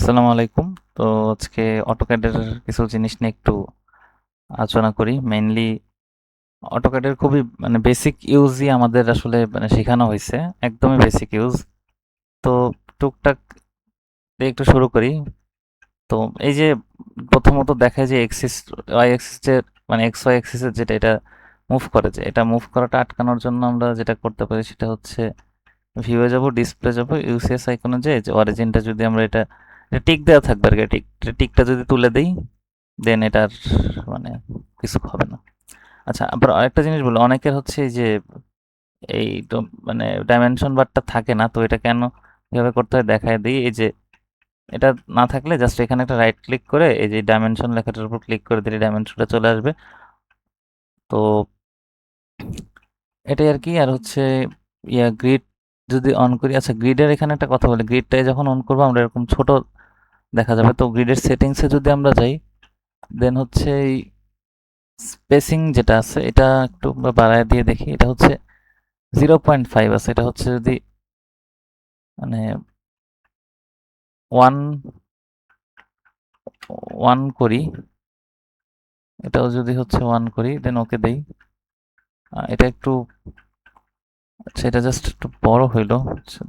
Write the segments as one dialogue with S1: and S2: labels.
S1: আসসালামু আলাইকুম। তো আজকে অটোক্যাডের কিছু জিনিস নিয়ে একটু আলোচনা করি। মেইনলি অটোক্যাডের খুবই বেসিক ইউজই আমাদের আসলে শেখানো হয়েছে, একদমই বেসিক ইউজ। তো টুকটাক দিয়ে একটু শুরু করি। তো এই যে প্রথমত দেখায় যে এক্সিস ওয়াই এক্সিস যে এক্স ওয়াই এক্সিসের যেটা এটা মুভ করে, যে এটা মুভ করাটা আটকানোর জন্য আমরা যেটা করতে পারি সেটা হচ্ছে ভিউয়ে যাব, ডিসপ্লে যাব, ইউসিএস আইকনে যে অরিজিনটা যদি আমরা এটা টিক দেওয়া থাকবে আর কি, টিকটা যদি তুলে দেই দেন এটার মানে কিছু হবে না। আচ্ছা, আবার আরেকটা জিনিস বলো, অনেকের হচ্ছে এই যে এই তো ডাইমেনশন বারটা থাকে না, তো এটা কেন কিভাবে করতে হয় দেখায় দিই। এই যে এটা না থাকলে জাস্ট এখানে একটা রাইট ক্লিক করে এই যে ডাইমেনশন লেখাটার উপর ক্লিক করে দিলে ডাইমেনশনটা চলে আসবে। তো এটাই আর কি। আর হচ্ছে গ্রিড যদি অন করি, আচ্ছা গ্রিডের এখানে একটা কথা বলি, গ্রিডটাই যখন অন করবো আমরা এরকম ছোট দেখা যাবে। তো গ্রিডের সেটিংসে যদি আমরা যাই দেন হচ্ছে এই স্পেসিং যেটা আছে এটা একটু আমরা বাড়ায় দিয়ে দেখি, এটা হচ্ছে 0.5 আছে। এটা হচ্ছে যদি মানে ওয়ান ওয়ান করি, এটাও যদি হচ্ছে ওয়ান করি দেন ওকে দেই। এটা একটু, আচ্ছা এটা জাস্ট একটু বড় হইলো। আচ্ছা,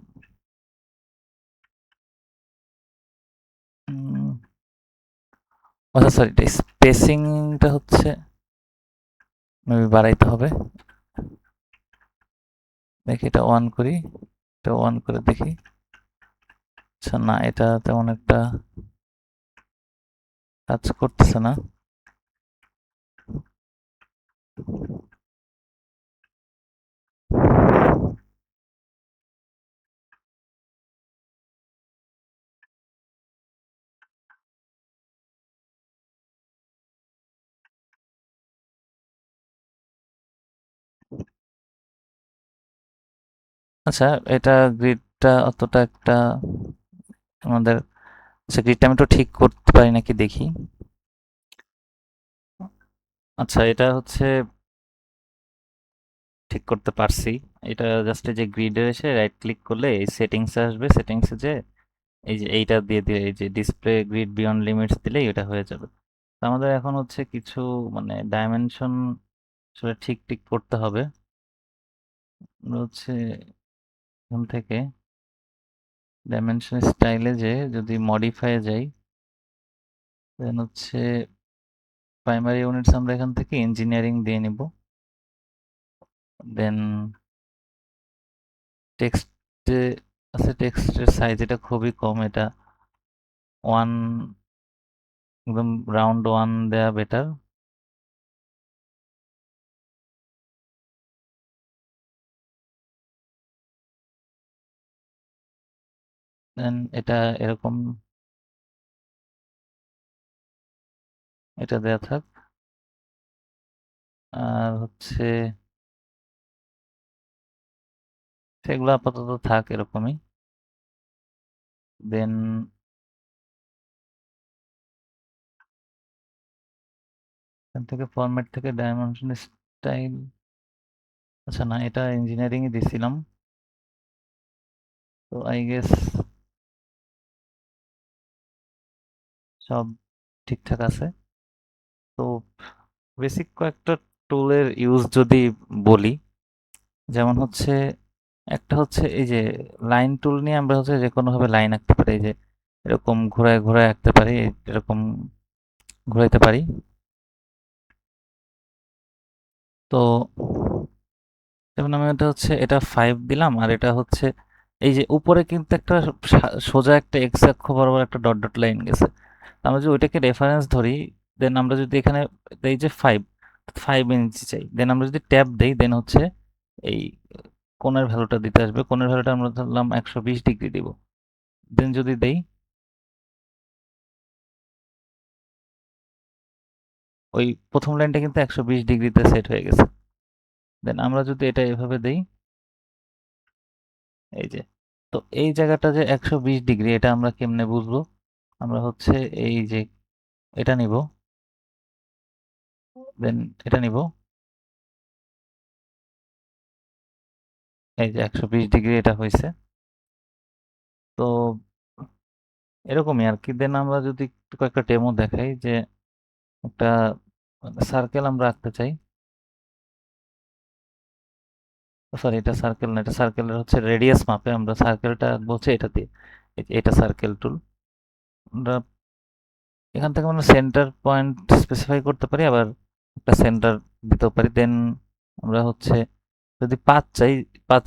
S1: আচ্ছা সরি, এটা স্পেসিংটা হচ্ছে মেবি বাড়াইতে হবে। দেখি এটা ওয়ান করি, এটা ওয়ান করে দেখি। আচ্ছা না, এটা তেমন একটা কাজ করতেছে না। আচ্ছা, এটা গ্রিডটা অতটা একটা আমাদের, আচ্ছা গ্রিডটা আমি তো ঠিক করতে পারি নাকি দেখি। আচ্ছা এটা হচ্ছে ঠিক করতে পারছি। এটা জাস্ট এই যে গ্রিডে এসে রাইট ক্লিক করলে এই সেটিংসে আসবে, সেটিংসে যে এই যে এইটা দিয়ে দিলে এই যে ডিসপ্লে গ্রিড বিয়ন্ড লিমিটস দিলেই এটা হয়ে যাবে। তো আমাদের এখন হচ্ছে কিছু ডাইমেনশন আসলে ঠিক ঠিক করতে হবে। আমরা হচ্ছে এখান থেকে ডাইমেনশন স্টাইলে যে যদি মডিফাই যাই দেন হচ্ছে প্রাইমারি ইউনিটস আমরা এখান থেকে ইঞ্জিনিয়ারিং দিয়ে নিব। দেন টেক্সটে আছে, টেক্সটের সাইজ এটা খুবই কম, এটা ওয়ান, একদম রাউন্ড ওয়ান দেয়া বেটার। দেন এটা এরকম, এটা দেয়া থাক। আর হচ্ছে সেগুলো আপাতত থাক এরকমই। দেন এখান থেকে ফরম্যাট থেকে ডাইমেনশন স্টাইল, আচ্ছা না এটা ইঞ্জিনিয়ারিংয়ে দিছিলাম, তো আই গেস সব ঠিকঠাক আছে। তো বেসিক কয়েকটা টুলের ইউজ যদি বলি, যেমন হচ্ছে একটা হচ্ছে এই যে লাইন টুল নিয়ে আমরা হচ্ছে যে কোনো ভাবে লাইন আঁকতে পারি, এই যে এরকম ঘোরায় ঘোরায় আঁকতে পারি, এরকম ঘোরাইতে পারি। তো যেমন আমি এটা হচ্ছে এটা 5 দিলাম, আর এটা হচ্ছে এই যে উপরে কিন্তু একটা সোজা একটা এক্স অক্ষ বরাবর একটা ডট ডট লাইন গেছে। আমরা যদি ওইটাকে রেফারেন্স ধরি দেন আমরা যদি এখানে এই যে 5 ইঞ্চি চাই, দেন আমরা যদি ট্যাব দেই দেন হচ্ছে এই কোণের ভ্যালুটা দিতে আসবে। কোণের ভ্যালুটা আমরা ধরলাম 120 ডিগ্রি দিব। দেন যদি দেই ওই প্রথম লাইনটা কিন্তু 120 ডিগ্রিতে সেট হয়ে গেছে। দেন আমরা যদি এটা এভাবে দেই এই যে, তো এই জায়গাটা যে 120 ডিগ্রি এটা আমরা কেমনে বুঝবো? আমরা হচ্ছে এই যে এটা নিব, দেন এটা নিব, এই যে 120 ডিগ্রি এটা হয়েছে। তো এরকমই আর কি। দেন আমরা যদি একটু কয়েকটা ডেমো দেখাই যে একটা সার্কেল আমরা আঁকতে চাই। সরি, এটা সার্কেল না, এটা সার্কেলের হচ্ছে রেডিয়াস মাপে আমরা সার্কেলটা বলছি এটা দিয়ে। এটা সার্কেল টুল। আমরা এখান থেকে আমরা সেন্টার পয়েন্ট স্পেসিফাই করতে পারি, আবার একটা সেন্টার দিতেও পারি। দেন আমরা হচ্ছে যদি 5 চাই, 5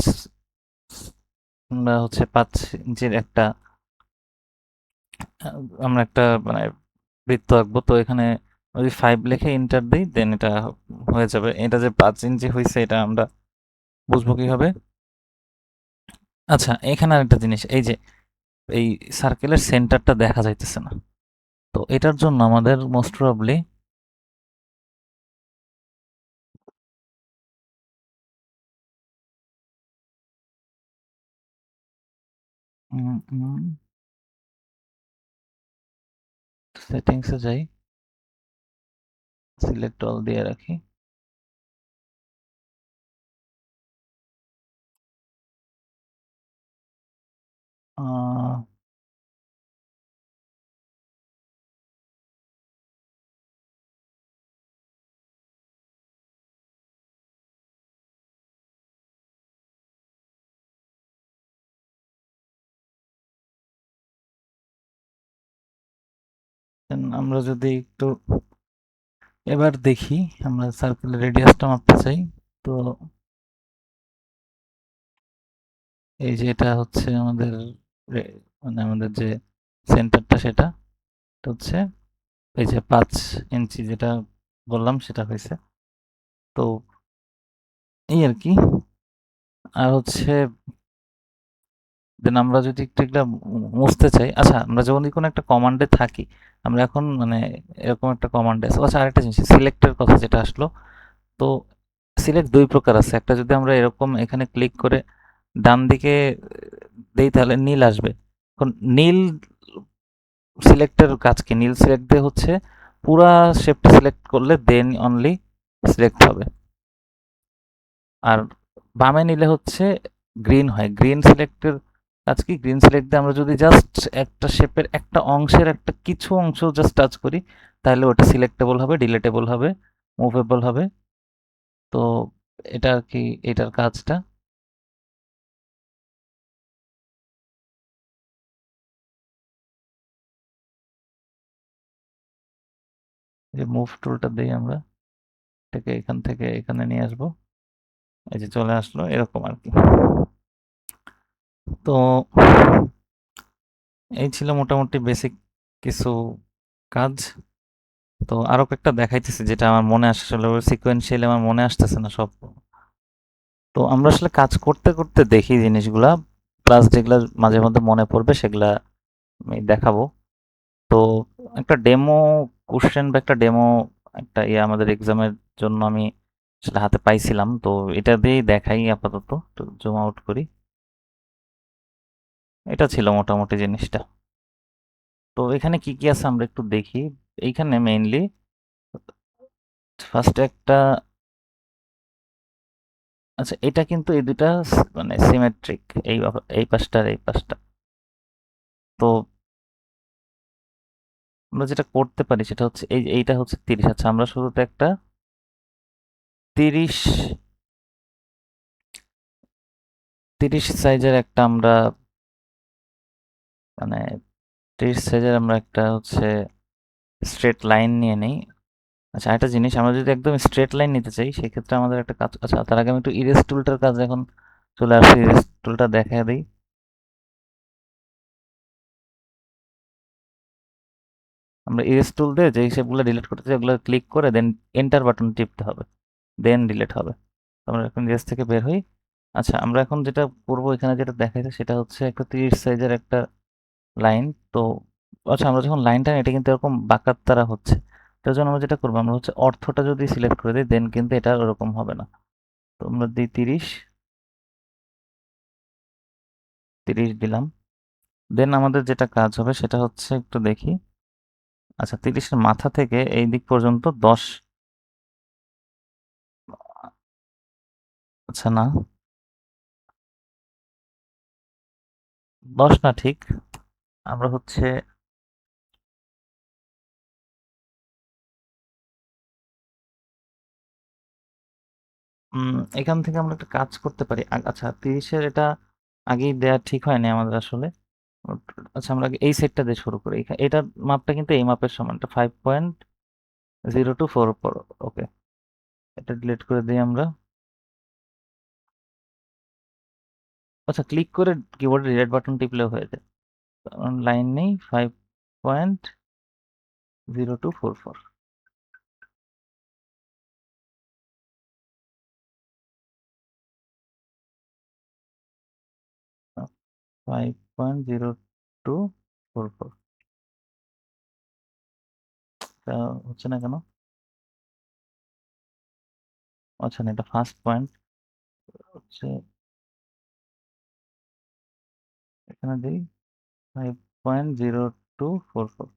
S1: আমরা হচ্ছে 5 ইঞ্চির একটা আমরা একটা মানে বৃত্ত আঁকবো। তো এখানে যদি 5 লিখে এন্টার দিই দেন এটা হয়ে যাবে। এটা যে 5 ইঞ্চি হয়েছে এটা আমরা বুঝবো কিভাবে? আচ্ছা, এখানে আরেকটা জিনিস, এই যে এই সার্কেলের সেন্টারটা দেখা যাইতেছে না। তো এটার জন্য আমাদের মোস্ট প্রবাবলি সেটিংসে যাই, সিলেক্ট অল দিয়ে রাখি। আহ, then আমরা যদি একটু এবার দেখি, আমরা সার্কেলের রেডিয়াসটা মাপতে চাই। তো এই যে এটা হচ্ছে আমাদের মানে আমাদের যে সেন্টারটা সেটা, এটা হচ্ছে এই যে 5 ইঞ্চি যেটা বললাম সেটা হয়েছে। তো এই আর কি। আর হচ্ছে দেন আমরা যদি একটু একটা মুছতে চাই, আচ্ছা আমরা যখন কোনো একটা কমান্ডে থাকি, আমরা এখন মানে এরকম একটা কমান্ডে আছে। আচ্ছা, আরেকটা জিনিস, সিলেক্টের কথা যেটা আসলো। তো সিলেক্ট 2 প্রকার আছে। একটা যদি আমরা এরকম এখানে ক্লিক করে ডান দিকে দেই তাহলে নীল আসবে। এখন নীল সিলেক্টের কাজ কি? নীল সিলেক্ট দিয়ে হচ্ছে পুরা শেপটা সিলেক্ট করলে দেন অনলি সিলেক্ট হবে। আর বামে নিলে হচ্ছে গ্রিন হয়। গ্রিন সিলেক্টের কাজ কি? গ্রিন সিলেক্ট দিয়ে আমরা যদি জাস্ট একটা শেপের একটা অংশের একটা কিছু অংশ জাস্ট টাচ করি তাহলে ওটা সিলেক্টেবল হবে, ডিলেটেবল হবে, মুভেবল হবে। তো এটা আর কি এটার কাজটা। যে মুভ টুলটা দিই আমরা, এটাকে এখান থেকে এখানে নিয়ে আসবো। এই যে চলে আসলো এরকম আর কি। তো এই ছিল মোটামুটি বেসিক কিছু কাজ। তো আরো কয়েকটা দেখাইতেছি যেটা আমার মনে আসে, আসলে সিকোয়েন্সিয়ালি আমার মনে আসতেছে না সব। তো আমরা আসলে কাজ করতে করতে দেখি জিনিসগুলা, প্লাস যেগুলা মাঝে মধ্যে মনে পড়বে সেগুলা আমি দেখাবো। তো একটা ডেমো কোশ্চেন বা একটা ডেমো একটা ইয়ে আমাদের এক্সামের জন্য আমি আসলে হাতে পাইছিলাম। তো এটা দিয়েই দেখাই আপাতত, তো জুম আউট করি। এটা ছিল মোটামুটি জিনিসটা। তো এখানে কি কি আছে আমরা একটু দেখি। এইখানে মেইনলি ফার্স্ট একটা, আচ্ছা এটা কিন্তু এই দুটা মানে সিমেট্রিক, এই এই পাশটা আর এই পাশটা। তো আমরা যেটা করতে পারি সেটা হচ্ছে এইটা হচ্ছে 30। আচ্ছা আমরা শুরুতে একটা 30 30 সাইজের একটা আমরা মানে 30 সাইজের আমরা একটা হচ্ছে স্ট্রেট লাইন নিয়ে নেই। আচ্ছা একটা জিনিস, আমরা যদি একদম স্ট্রেট লাইন নিতে চাই সেক্ষেত্রে আমাদের একটা কাজ, আচ্ছা তার আগে আমি একটু ইরেজ টুলটার কাজ এখন চলে আসছি, ইরেজ টুলটা দেখা দিই। আমরা ইরেজ টুল দিয়ে যে শেপগুলো ডিলিট করতে চাই ওগুলো ক্লিক করে দেন এন্টার বাটন টিপতে হবে, দেন ডিলিট হবে। তো আমরা এখন ইরেজ থেকে বের হই। আচ্ছা আমরা এখন যেটা করবো, এখানে যেটা দেখাইছে সেটা হচ্ছে একটা 30 সাইজের একটা লাইন। তো আচ্ছা আমরা যখন লাইনটা এটা কিন্তু এরকম বাঁকার দ্বারা হচ্ছে, তার জন্য আমরা যেটা করবো, আমরা হচ্ছে অর্থটা যদি সিলেক্ট করে দিই দেন কিন্তু এটা ওরকম হবে না। তো আমরা দিই 30, 30 দিলাম। দেন আমাদের যেটা কাজ হবে সেটা হচ্ছে একটু দেখি। আচ্ছা 30-এর মাথা থেকে এই দিক পর্যন্ত 10, আচ্ছা না 10 না ঠিক, আমরা হচ্ছে এখান থেকে আমরা একটা কাজ করতে পারি। আচ্ছা 30-এর এটা আগেই দেয়া ঠিক হয়নি আমাদের আসলে। আচ্ছা আমরা আগে এই সেটটা দিয়ে শুরু করি। এটার মাপটা কিন্তু এই মাপের সমান। এটা 5.0244। ওকে, এটা ডিলিট করে দিই আমরা। আচ্ছা ক্লিক করে কিবোর্ডে ডিলিট বাটন টিপলেও হয়ে যায়। কারণ লাইন নেই। 5.0244। 5.0244। তা হচ্ছে না কেন? আচ্ছা না, এটা ফার্স্ট পয়েন্ট হচ্ছে, এখানে দিই 5.0244।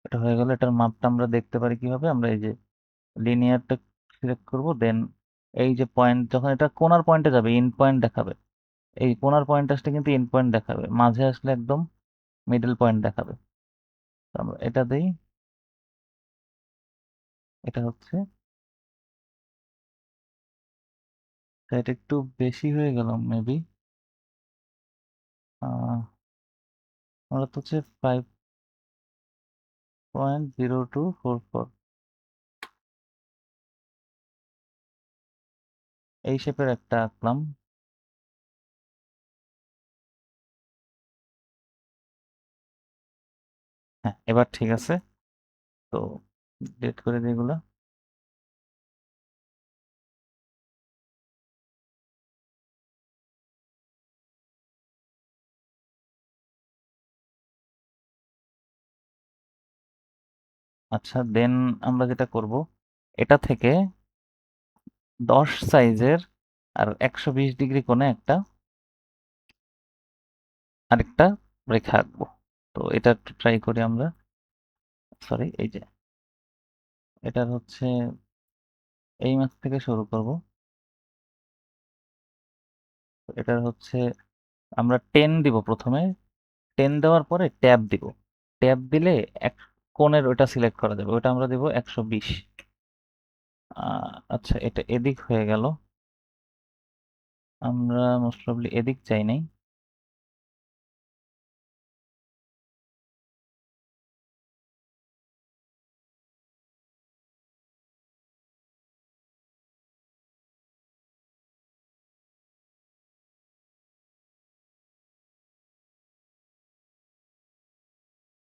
S1: এটা হয়ে গেল। এটার মাপটা আমরা দেখতে পারি কিভাবে? আমরা এই যে লিনিয়ারটা সিলেক্ট করব, দেন এই যে পয়েন্ট, যখন এটা কোণার পয়েন্টে যাবে ইন পয়েন্ট দেখাবে। এই কোণার পয়েন্ট আসলে কিন্তু ইন পয়েন্ট দেখাবে, মাঝে আসলে একদম মিডল পয়েন্ট দেখাবে। তো আমরা এটা দেই। এটা হচ্ছে, তা এটা একটু বেশি হয়ে গেল মেবি। আমরা তো হচ্ছে 5.0244 এই শেপের একটা আঁকলাম। হ্যাঁ এবার ঠিক আছে। তো ডিলিট করে দিই এগুলা। আচ্ছা দেন আমরা যেটা করব, এটা থেকে 10 সাইজের আর 120 ডিগ্রি কোণে আরেকটা রেখা আঁকবো। তো এটা একটু ট্রাই করি আমরা। সরি, এই যে এটার হচ্ছে এই মাছ থেকে শুরু করব। তো এটার হচ্ছে আমরা 10 দিব প্রথমে। 10 দেওয়ার পরে ট্যাব দিব। ট্যাব দিলে এক কোণের ওটা সিলেক্ট করা যাবে, ওটা আমরা দিব 120। আচ্ছা এটা এদিক হয়ে গেল। আমরা মোস্ট প্রবাবলি এদিক চাই নাই।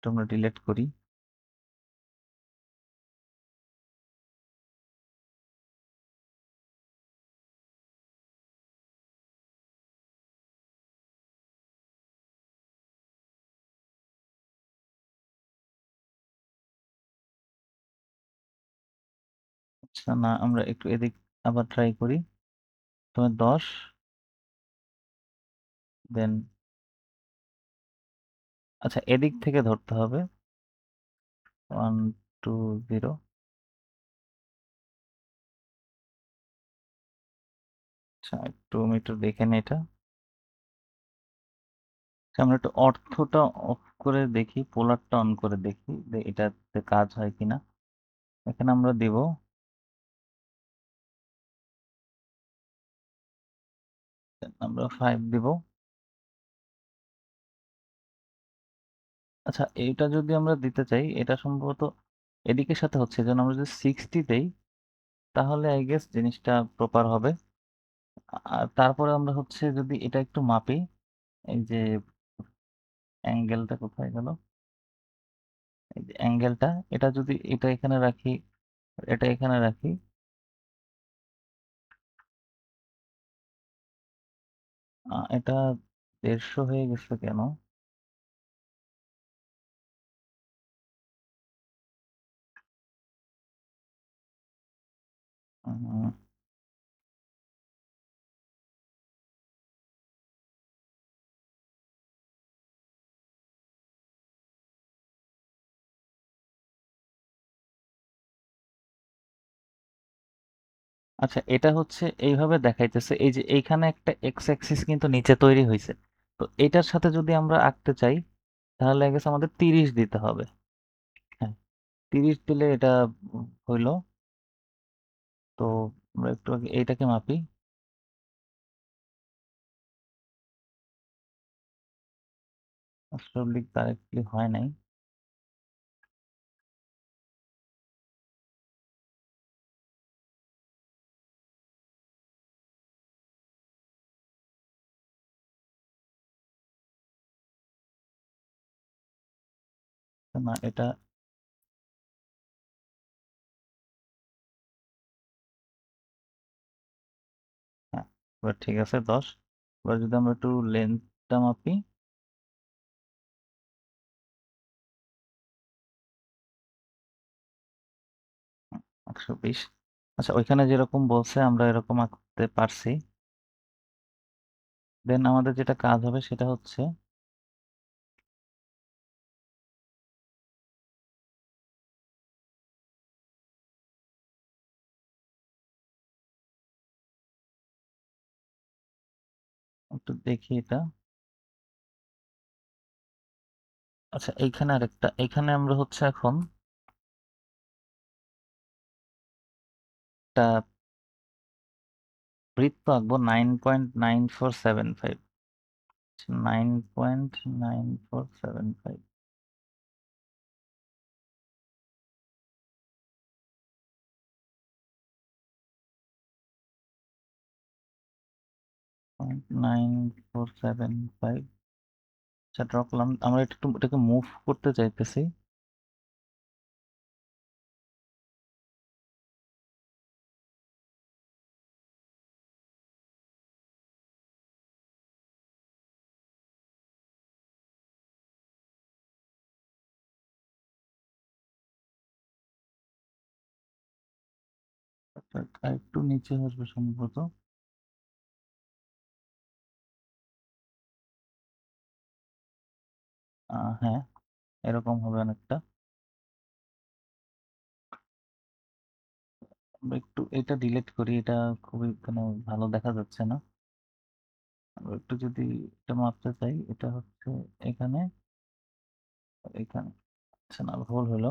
S1: তো আমরা ডিলিট করি। আচ্ছা না, আমরা একটু এদিক আবার ট্রাই করি। তোমার 10, দেন আচ্ছা এদিক থেকে ধরতে হবে। 1 2 0। আচ্ছা একটু আমি একটু দেখে নিই এটা। আচ্ছা, আমরা একটু অর্থটা অফ করে দেখি, পোলারটা অন করে দেখি যে এটাতে কাজ হয় কিনা। এখানে আমরা দিব, আমরা 5 দিব। আচ্ছা এইটা যদি আমরা দিতে চাই, এটা সম্ভবত এদিকের সাথে হচ্ছে, যেন আমরা যদি 60 দেই তাহলে আই গেস জিনিসটা প্রপার হবে। আর তারপরে আমরা হচ্ছে যদি এটা একটু মাপি, এই যে অ্যাঙ্গেলটা কোথায় গেল, এই যে অ্যাঙ্গেলটা, এটা যদি এটা এখানে রাখি, এটা এখানে রাখি, এটা 150 হয়ে গেছে কেন? উম, আচ্ছা এটা হচ্ছে এইভাবে দেখাইতেছে, এই যে এইখানে একটা এক্স অ্যাক্সিস কিন্তু নিচে তৈরি হয়েছে। তো এটার সাথে যদি আমরা আঁকতে চাই তাহলে আই গেস আমাদের 30 দিতে হবে। হ্যাঁ 30 দিলে এটা হইলো। তো আমরা একটু আগে এইটাকে মাপি। আসলে কারেক্টলি হয় নাই। না এটা, হ্যাঁ, এবার ঠিক আছে 10। এবার যদি আমরা একটু লেন্থটা মাপি, 120। আচ্ছা, ওইখানে যেরকম বলছে আমরা এরকম আঁকতে পারছি। দেন আমাদের যেটা কাজ হবে সেটা হচ্ছে একটু দেখি এটা। আচ্ছা, এইখানে আরেকটা, এইখানে আমরা হচ্ছে এখন একটা বৃত্ত আঁকবো 9.9475। 9.9475। 9.9475। আচ্ছা, ড্র করলাম। আমরা একটু এটাকে মুভ করতে চাইতেছি। আচ্ছা, আর একটু নিচে আসবে সম্ভবত। হ্যাঁ, এরকম হবে অনেকটা। আমরা একটু এটা ডিলিট করি, এটা খুবই মানে ভালো দেখা যাচ্ছে না। আমরা একটু যদি এটা মাপতে চাই, এটা হচ্ছে এখানে, এখানে। আচ্ছা, না ভুল হলো।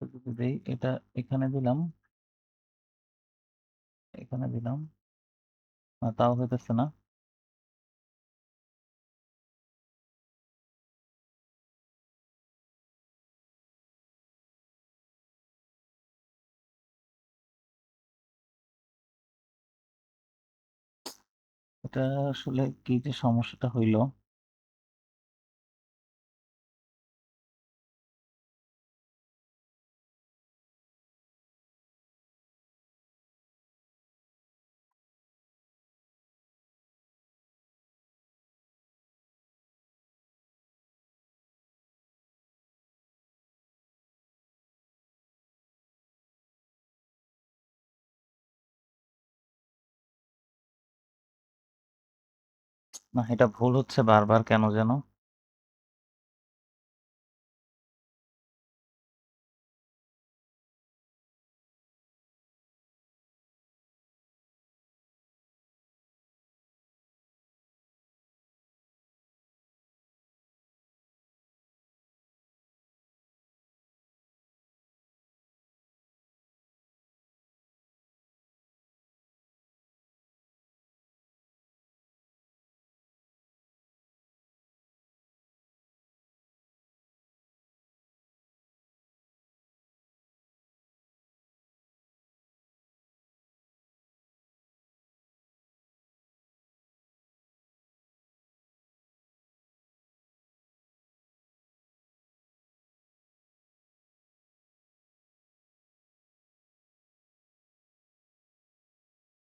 S1: তো যদি দেই এটা, এখানে দিলাম, এখানে দিলাম, তাও হইতেছে না। এটা আসলে কি যে সমস্যাটা হইলো। না, এটা ভুল হচ্ছে বারবার কেন যেন।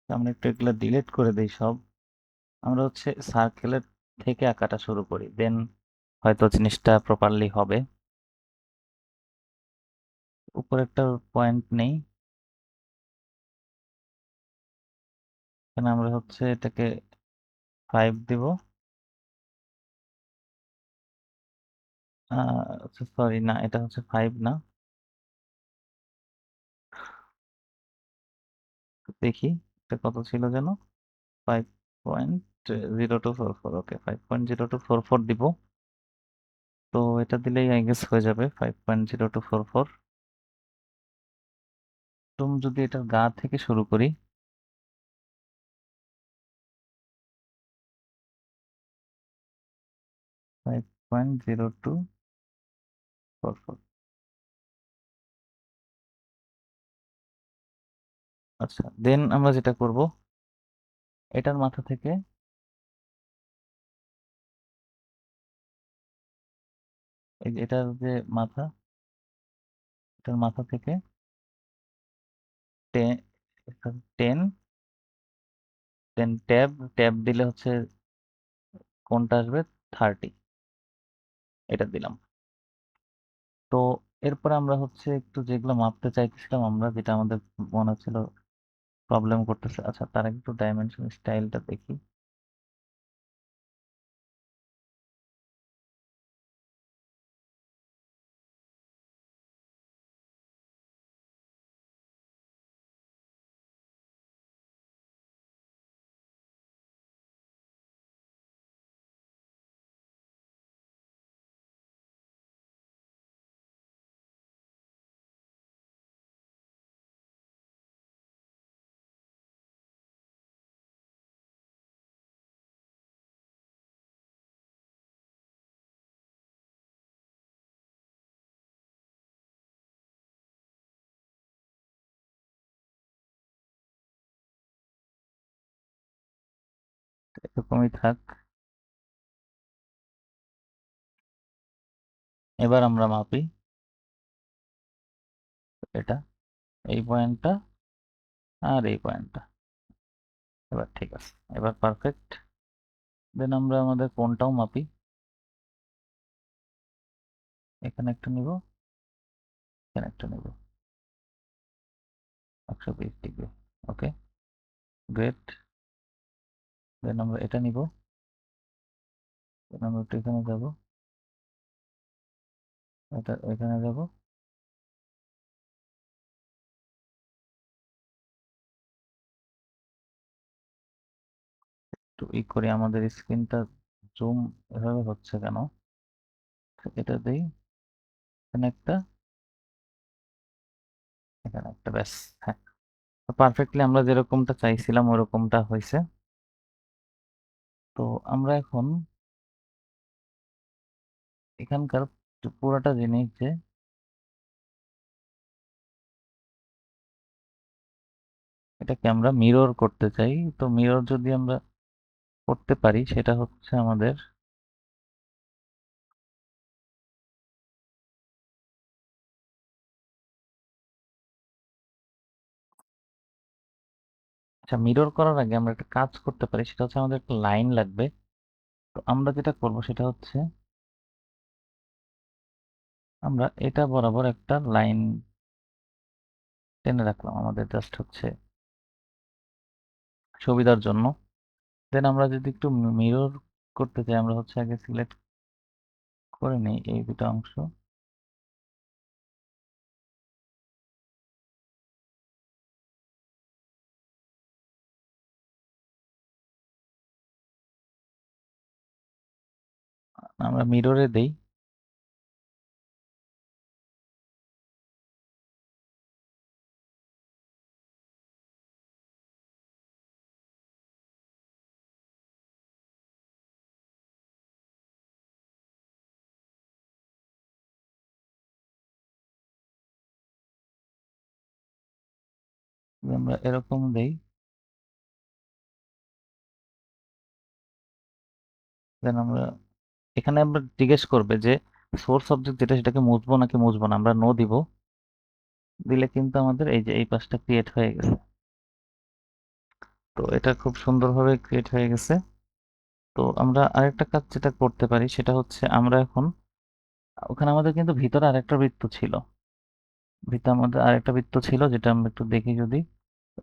S1: আমরা একটু এগুলা ডিলিট করে দেই সব। আমরা হচ্ছে সার্কেলের থেকে আঁকাটা শুরু করি, দেন হয়তো জিনিসটা প্রপারলি হবে। উপরে একটা পয়েন্ট নেই, এখানে আমরা হচ্ছে এটাকে 5 দিব। আচ্ছা, সরি, না এটা হচ্ছে 5 না। দেখি এটা কত ছিল যেন। 5.0244। ওকে, 5.0244 দিব। তো এটা দিলেই আই গেস হয়ে যাবে 5.0244। তুমি যদি এটার গা থেকে শুরু করি, 5.0244। আচ্ছা, দেন আমরা যেটা করব, এটার মাথা থেকে এই যে এটার যে মাথা, এটার মাথা থেকে 10 ট্যাব ট্যাব দিলে হচ্ছে কোনটা আসবে, 30, এটা দিলাম। তো এরপরে আমরা হচ্ছে একটু যেগুলো মাপতে চাইতেছিলাম আমরা, যেটা আমাদের মনে হচ্ছিল প্রবলেম করতেছে, আচ্ছা তার আগে একটু ডাইমেনশন স্টাইলটা দেখি। এরকমই থাক। এবার আমরা মাপি এটা, এই পয়েন্টটা আর এই পয়েন্টটা। এবার ঠিক আছে, এবার পারফেক্ট। দেন আমরা আমাদের কোণটাও মাপি, এখানে একটা নিব, এখানে একটা নিব, 120 ডিগ্রি। ওকে, গ্রেট। দেন আমরা এটা নিব, দেন আমরা একটু এখানে যাব, এটা এখানে যাব। একটু ই করে আমাদের স্ক্রিনটা জুম এভাবে হচ্ছে কেন, এটা দেই, এখানে একটা, এখানে একটা, ব্যাস। হ্যাঁ, পারফেক্টলি আমরা যেরকমটা চাইছিলাম ওরকমটা হয়েছে। তো আমরা এখন এখানকার পুরোটা জিনিস যে এটাকে আমরা মিরর করতে চাই, তো মিরর যদি আমরা করতে পারি সেটা হচ্ছে আমাদের, আচ্ছা মিরর করার আগে আমরা একটা কাজ করতে পারি, সেটা হচ্ছে আমাদের একটা লাইন লাগবে। তো আমরা যেটা করব সেটা হচ্ছে আমরা এটা বরাবর একটা লাইন টেনে রাখলাম আমাদের জাস্ট হচ্ছে সুবিধার জন্য। দেন আমরা যদি একটু মিরর করতে চাই, আমরা হচ্ছে আগে সিলেক্ট করে নিই এই দুটো অংশ। আমরা মিররে দেই, আমরা এরকম দেই। দেন আমরা এখানে আমরা জিজ্ঞেস করবে যে সোর্স অবজেক্ট যেটা সেটাকে মুছবো নাকি মুছবো না, আমরা নো দিব। দিলে কিন্তু আমাদের এই যে এই পাশটা ক্রিয়েট হয়ে গেছে। তো এটা খুব সুন্দরভাবে ক্রিয়েট হয়ে গেছে। তো আমরা আরেকটা কাজ যেটা করতে পারি সেটা হচ্ছে আমরা এখন ওখানে আমাদের কিন্তু ভিতরে আরেকটা বৃত্ত ছিল, ভিতরে আমাদের আরেকটা বৃত্ত ছিল যেটা আমরা একটু দেখি যদি,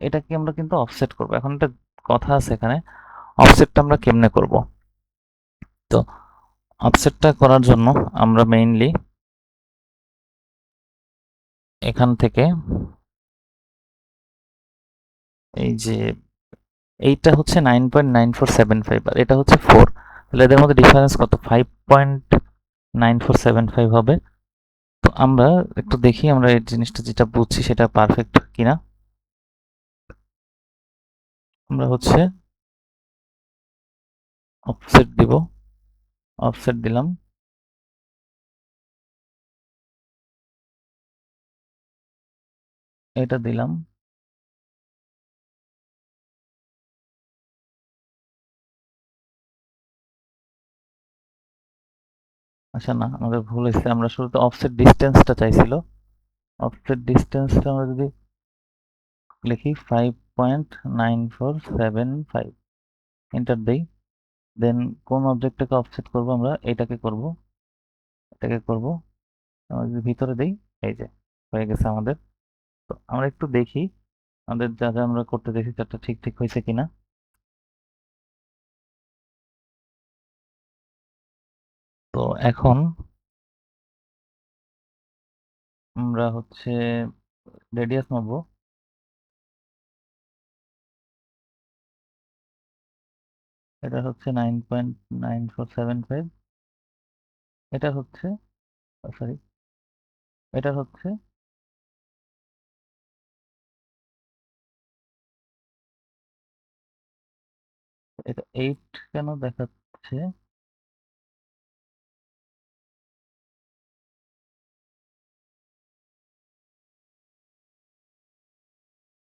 S1: এটাকে আমরা কিন্তু অফসেট করব। এখন একটা কথা আছে এখানে, অফসেটটা আমরা কেমনে করব। তো অফসেটটা করার জন্য আমরা মেইনলি এখান থেকে এই যে এইটা হচ্ছে 9.9475 আর এটা হচ্ছে 4, তাহলে এদের মধ্যে ডিফারেন্স কত, 5.4। 9475 হবে। তো আমরা একটু দেখি আমরা এই জিনিসটা যেটা বুঝছি সেটা পারফেক্ট কিনা। আমরা হচ্ছে অফসেট দিব, অফসেট দিলাম, এটা দিলাম। আচ্ছা না, আমাদের ভুল হয়েছে। আমরা শুরুতে অফসেট ডিস্টেন্সটা চাইছিল। অফসেট ডিস্টেন্সটা আমরা যদি লিখি 5.9475, এন্টার দেই। দেন কোন অবজেক্টটাকে অফসেট করব, আমরা এটাকে করব, এটাকে করব। আমরা যদি ভিতরে দেই, এই যে হয়ে গেছে আমাদের। তো আমরা একটু দেখি আমাদের যা যা আমরা করতে দেখি তাটা ঠিক ঠিক হয়েছে কিনা। তো এখন আমরা হচ্ছে রেডিয়াস মাপবো। এটা হচ্ছে 9.9475। এটা হচ্ছে, সরি, এটা হচ্ছে, এটা 8 কেন দেখাচ্ছে?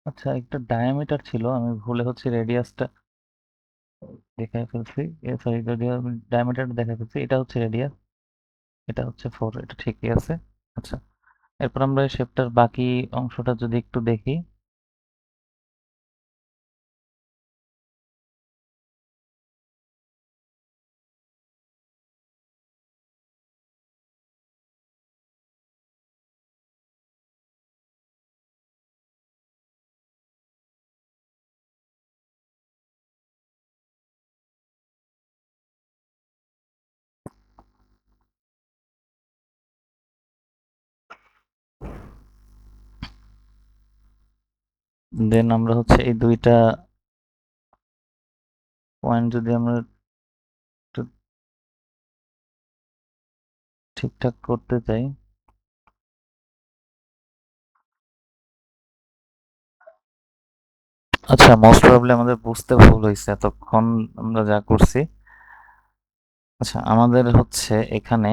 S1: আচ্ছা, একটা ডায়ামিটার ছিল, আমি ভুলে হচ্ছে রেডিয়াসটা দেখায় ফেলছি। সরি, ডায়ামিটার দেখায় ফেলছি। এটা হচ্ছে রেডিয়াস, এটা হচ্ছে 4, এটা ঠিকই আছে। আচ্ছা, এরপর আমরা শেপটার বাকি অংশটা যদি একটু দেখি। দেন আমরা হচ্ছে এই দুইটা পয়েন্ট যদি আমরা একটু ঠিকঠাক করতে চাই। আচ্ছা, মোস্ট প্রবলি আমাদের বুঝতে ভুল হয়েছে এতক্ষণ আমরা যা করছি। আচ্ছা, আমাদের হচ্ছে এখানে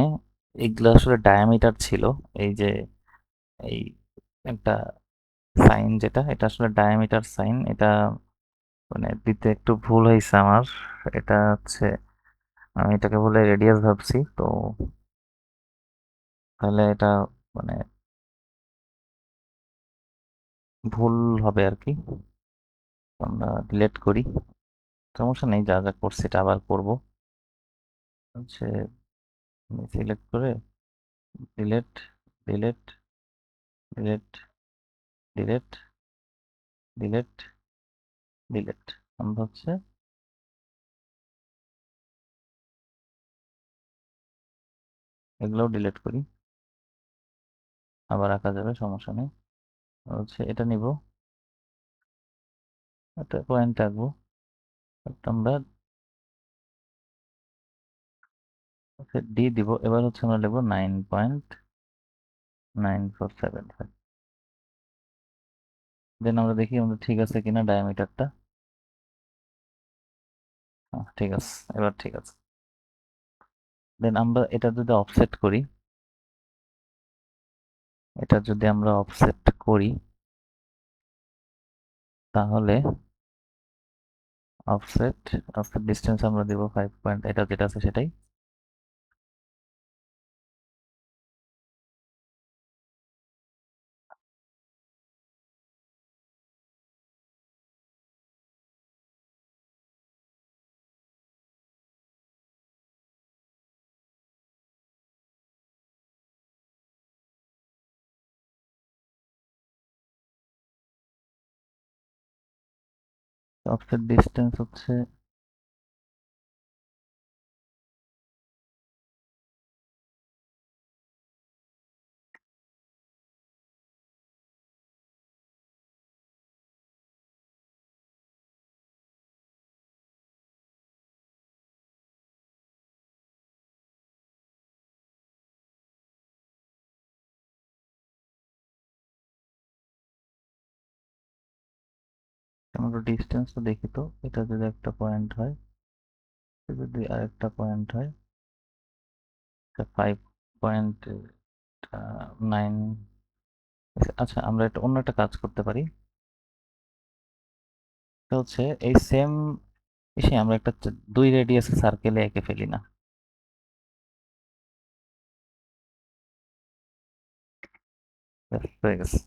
S1: এগুলো আসলে ডায়ামিটার ছিল। এই যে এই একটা সাইন, যেটা এটা আসলে ডায়ামিটার সাইন, এটা মানে দিতে একটু ভুল হয়েছে আমার। এটা হচ্ছে, আমি এটাকে বলে রেডিয়াস ভাবছি, তো তাহলে এটা মানে ভুল হবে আর কি। আমরা ডিলেট করি, সমস্যা নেই, যা যা করছি এটা আবার করব। হচ্ছে সিলেক্ট করে delete, delete, delete, delete, delete, delete. আমরা হচ্ছে এগুলোও ডিলেট করি, আবার আঁকা যাবে, সমস্যা নেই। হচ্ছে এটা নিব, একটা পয়েন্ট আঁকবো, একটা আমরা ডি দিব। এবার হচ্ছে আমরা লিখবো 9.9475। দেন আমরা দেখি আমাদের ঠিক আছে কিনা ডায়ামিটারটা। ঠিক আছে, এবার ঠিক আছে। দেন আমরা এটা যদি অফসেট করি, এটা যদি আমরা অফসেট করি, তাহলে অফসেট, অফসেট ডিসটেন্স আমরা দিব 5 পয়েন্ট, এটা যেটা আছে সেটাই। অফসেট ডিসটেন্স হচ্ছে আমরা ডিস্টেন্সটা দেখি তো, এটা যদি একটা পয়েন্ট হয়, এটা যদি আরেকটা পয়েন্ট হয়, এটা 5.9। আচ্ছা, আমরা এটা অন্য একটা কাজ করতে পারি। এটা হচ্ছে এই সেম এসে আমরা একটা 2 রেডিয়াসের সার্কেলে এঁকে ফেলি না? ব্যাস, হয়ে গেছে।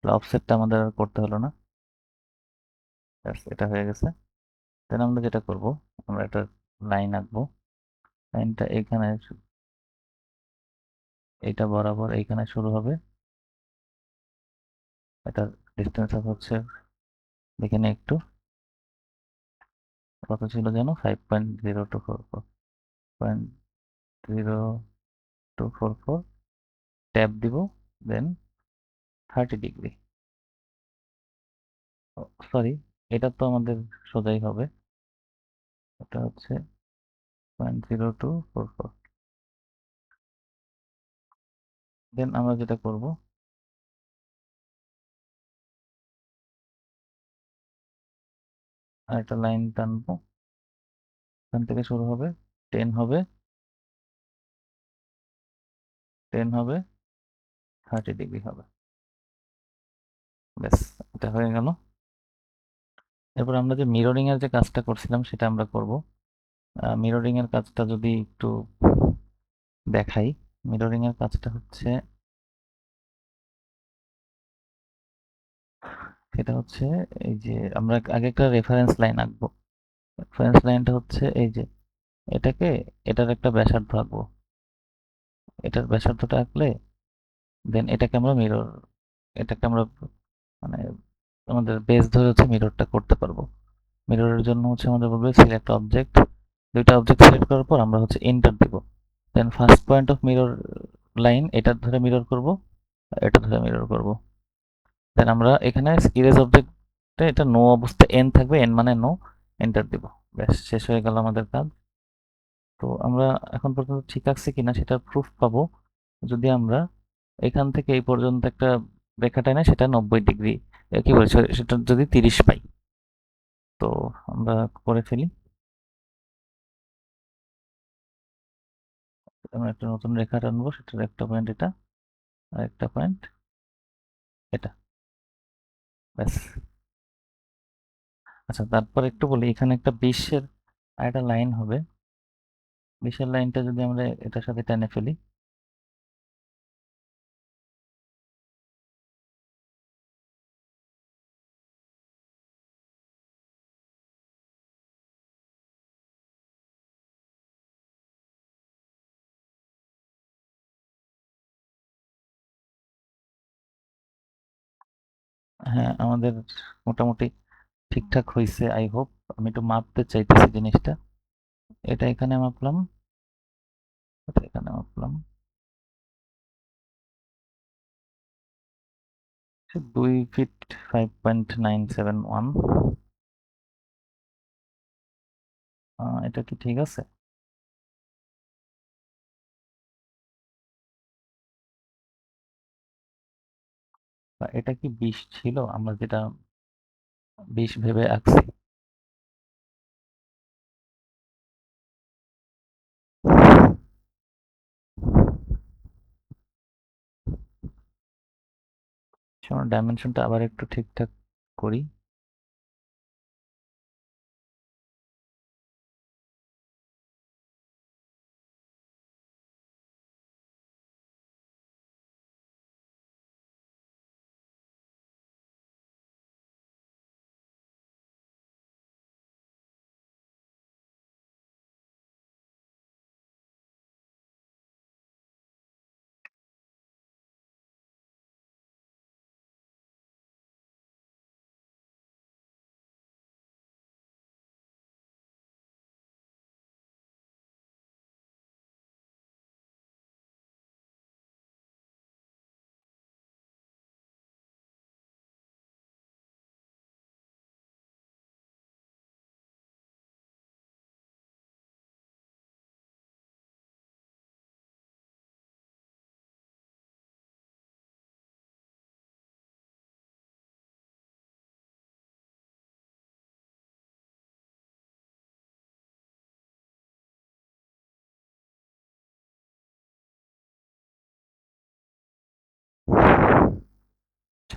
S1: অফসেটটা আমাদের আর করতে হলো না। ব্যাস, এটা হয়ে গেছে। দেন আমরা যেটা করব, আমরা একটা লাইন আঁকবো। লাইনটা এখানে এটা বরাবর এইখানে শুরু হবে। এটার ডিস্টেন্স হচ্ছে, দেখে নিই একটু, কত ছিল যেন, 5.0244, ট্যাপ দিব, দেন 30 ডিগ্রি। সরি, এটা তো আমাদের সোজাই হবে। এটা হচ্ছে 0.0244। দেন আমরা যেটা করব, আর একটা লাইন টানবো, এখান থেকে শুরু হবে, 10 হবে, 10 হবে, 30 ডিগ্রি হবে। ব্যাস, এটা হয়ে গেল। এরপর আমরা যে মিররিং এর যে কাজটা করছিলাম সেটা আমরা করব। মিররিং এর কাজটা যদি একটু দেখাই, মিররিং এর কাজটা হচ্ছে, সেটা হচ্ছে এই যে আমরা আগে একটা রেফারেন্স লাইন আঁকবো। রেফারেন্স লাইনটা হচ্ছে এই যে এটাকে, এটার একটা ব্যাসার্ধ আঁকবো। এটার ব্যাসার্ধটা আঁকলে দেন এটাকে আমরা মানে আমাদের বেস ধরে হচ্ছে মিররটা করতে পারবো। মিররের জন্য হচ্ছে আমাদের বলবে সিলেক্ট অবজেক্ট। দুইটা অবজেক্ট সিলেক্ট করার পর আমরা হচ্ছে এন্টার দিব। Then first point of mirror line এটা ধরে মিরর করব, এটা ধরে মিরর করব। দেন আমরা এখানে ইরেজ অবজেক্টে এটা নো অবস্থায় এন থাকবে, এন মানে নো, এন্টার দিব। ব্যাস, শেষ হয়ে গেল আমাদের কাজ। তো আমরা এখন পর্যন্ত ঠিক আছে কিনা সেটা প্রুফ পাবো যদি আমরা এখান থেকে এই পর্যন্ত একটা রেখা টানি, সেটা 90 ডিগ্রি, কি বলছে, সেটা যদি 30 পাই। তো আমরা করে ফেলি। আমরা একটা নতুন রেখা টানবো, সেটার একটা পয়েন্ট এটা, আর একটা পয়েন্ট এটা। ব্যাস। আচ্ছা, তারপর একটু বলি, এখানে একটা 20-এর আর একটা লাইন হবে। 20-এর লাইনটা যদি আমরা এটার সাথে টেনে ফেলি, হ্যাঁ, আমাদের মোটামুটি ঠিকঠাক হয়েছে, আই হোপ। আমি একটু মাপতে চাইতেছি জিনিসটা। এটা এখানে মাপলাম, এটা এখানে মাপলাম। 2 ফিট 5.971। এটা কি ঠিক আছে? বা এটা কি 20 ছিল, আমরা যেটা 20 ভেবে আঁকছি? ডাইমেনশনটা আবার একটু ঠিকঠাক করি।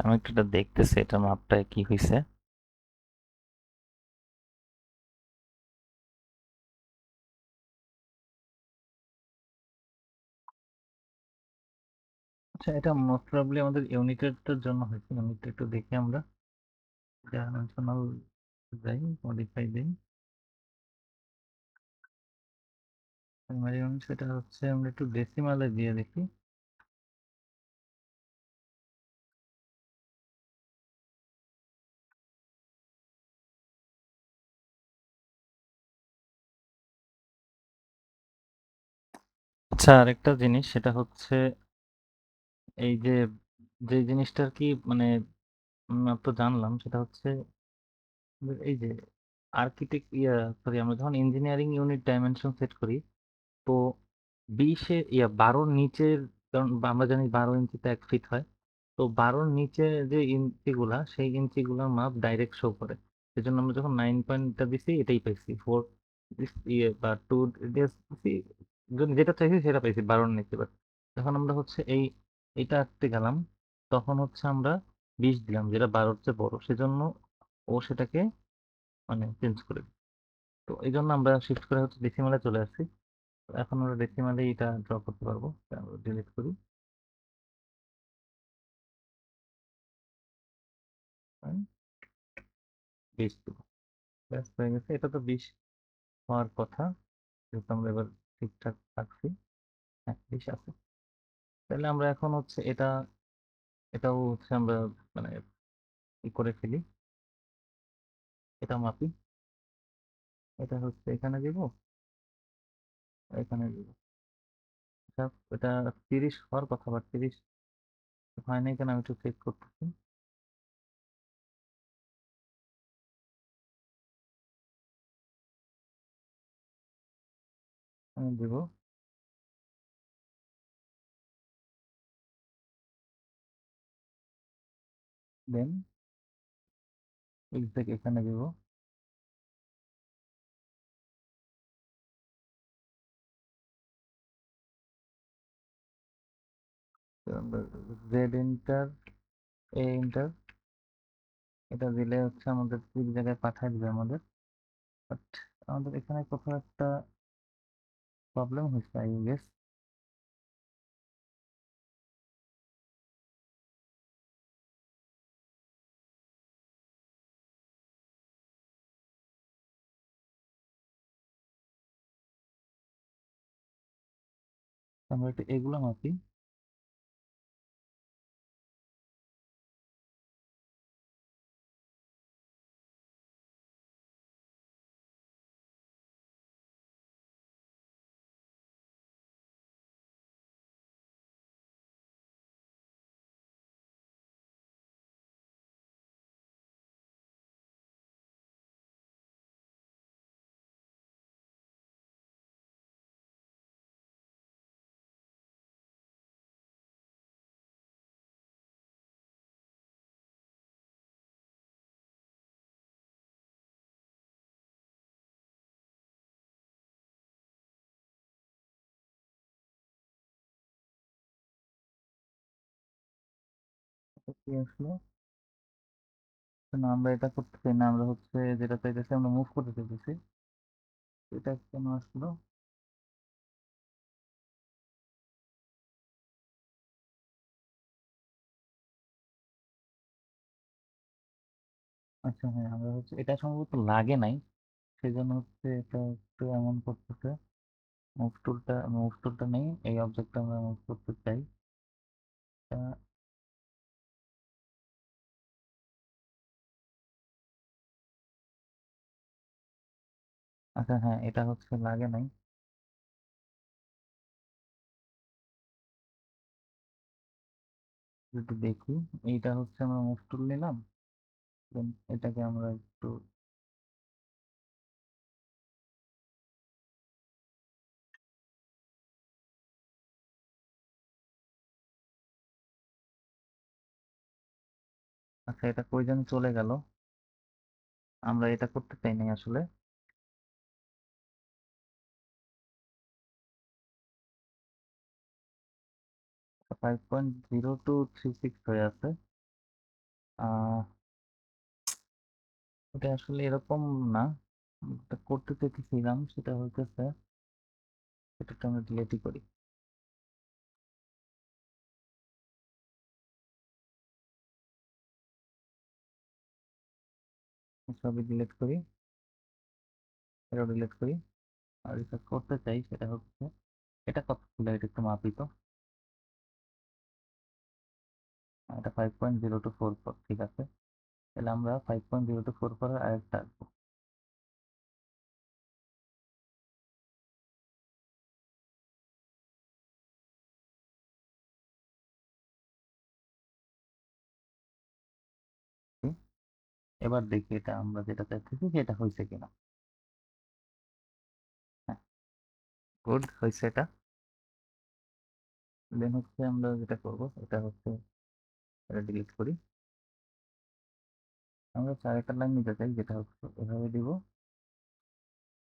S1: আমি একটু এটা দেখতেছি এটা মাপটা কি হয়েছে। আচ্ছা, এটা মোস্ট প্রবাবলি আমাদের ইউনিটের জন্য হয়েছে। ইউনিটটা একটু দেখি আমরা। ডাইমেনশনাল যাই, মডিফাই দেই। প্রাইমারি ইউনিট সেটা হচ্ছে আমরা একটু ডেসিমালে দিয়ে দেখি। আচ্ছা, আরেকটা জিনিস সেটা হচ্ছে এই যে যে জিনিসটা আর কি মানে তো জানলাম সেটা হচ্ছে এই যে আর্কিটেক্ট সরি, আমরা যখন ইঞ্জিনিয়ারিং ইউনিট ডাইমেনশন সেট করি, তো 12 নিচের, কারণ আমরা জানি 12 ইঞ্চিতে 1 ফিট হয়। তো 12 নিচে যে ইঞ্চিগুলা, সেই ইঞ্চিগুলার মাপ ডাইরেক্ট শো করে। সেজন্য আমরা যখন 9 পয়েন্টটা দিছি এটাই পাইছি, 4 বা 2 দিছি, যেটা চাইছি সেটা পাইছি 12 নিচে। বাট যখন আমরা হচ্ছে এইটা আঁকতে গেলাম, তখন হচ্ছে আমরা 20 দিলাম, যেটা 12-র চেয়ে বড়, সেজন্য ও সেটাকে মানে চেঞ্জ করে দিল। তো এই জন্য আমরা শিফট করে হচ্ছে ডেসিমালে চলে আসছি। তো এখন আমরা ডেসিমালে এটা ড্র করতে পারবো। ডিলিট করি, 20 দিব। ব্যাস হয়ে গেছে। এটা তো 20 হওয়ার কথা, যেহেতু আমরা এবার ঠিকঠাক রাখছি। হ্যাঁ, 20 আছে। তাহলে আমরা এখন হচ্ছে এটাও হচ্ছে আমরা মানে ই করে ফেলি। এটা মাপি। এটা হচ্ছে এখানে দিব, এখানে দিব। এটা এটা 30 হওয়ার কথা, বাট 30 হয় নাই কেন, আমি একটু চেক করতেছি। আমি দিব, দেন এক্সাক্ট এখানে দিব। জেড এন্টার, এ এন্টার, এটা দিলে হচ্ছে আমাদের ঠিক জায়গায় পাঠিয়ে দিবে আমাদের। বাট আমাদের এখানে কোথাও একটা প্রবলেম হয়েছে আই গেস। আমরা একটু এগুলো মাপি। এটা কি আসলো? না, আমরা এটা করতে চাই না, আমরা হচ্ছে যেটা চাইতেছি আমরা মুভ করতে চাইতেছি। এটা কেন আসলো? আচ্ছা, হ্যাঁ, আমরা হচ্ছে এটা সম্ভবত লাগে নাই, সেই জন্য হচ্ছে এটা একটু এমন করতেছে। মুভ টুলটা নেই, এই অবজেক্টটা আমরা মুভ করতে চাই। এটা- আচ্ছা, হ্যাঁ, এটা হচ্ছে লাগে নাই। যদি দেখি, এইটা হচ্ছে আমরা মুভ টুল নিলাম, then এটাকে আমরা একটু, আচ্ছা, এটা কই যেন চলে গেল। আমরা এটা করতে চাই নাই আসলে। 5.0236 হয়ে আছে। আহ এটা আসলে এরকম না, এটা করতে চেয়েছিলাম সেটা হইতেছে, এটা আমরা ডিলেটই করি। সবই ডিলিট করি, এটাও ডিলিট করি। আর যেটা করতে চাই সেটা হচ্ছে, এটা কত ছিল এটা একটু মাপি তো। এটা 5.0244, ঠিক আছে। তাহলে আমরা 5.0244 এর আরেকটা আঁকবো। হুম, এবার দেখি এটা আমরা যেটা চাইতেছি সেটা হয়েছে কিনা। হ্যাঁ, গুড হয়েছে এটা। দেন হচ্ছে আমরা যেটা করব এটা হচ্ছে, এটা ডিলিট করি। আমরা চার লাইন নিতে চাই, যেটা হচ্ছে এভাবে দিব।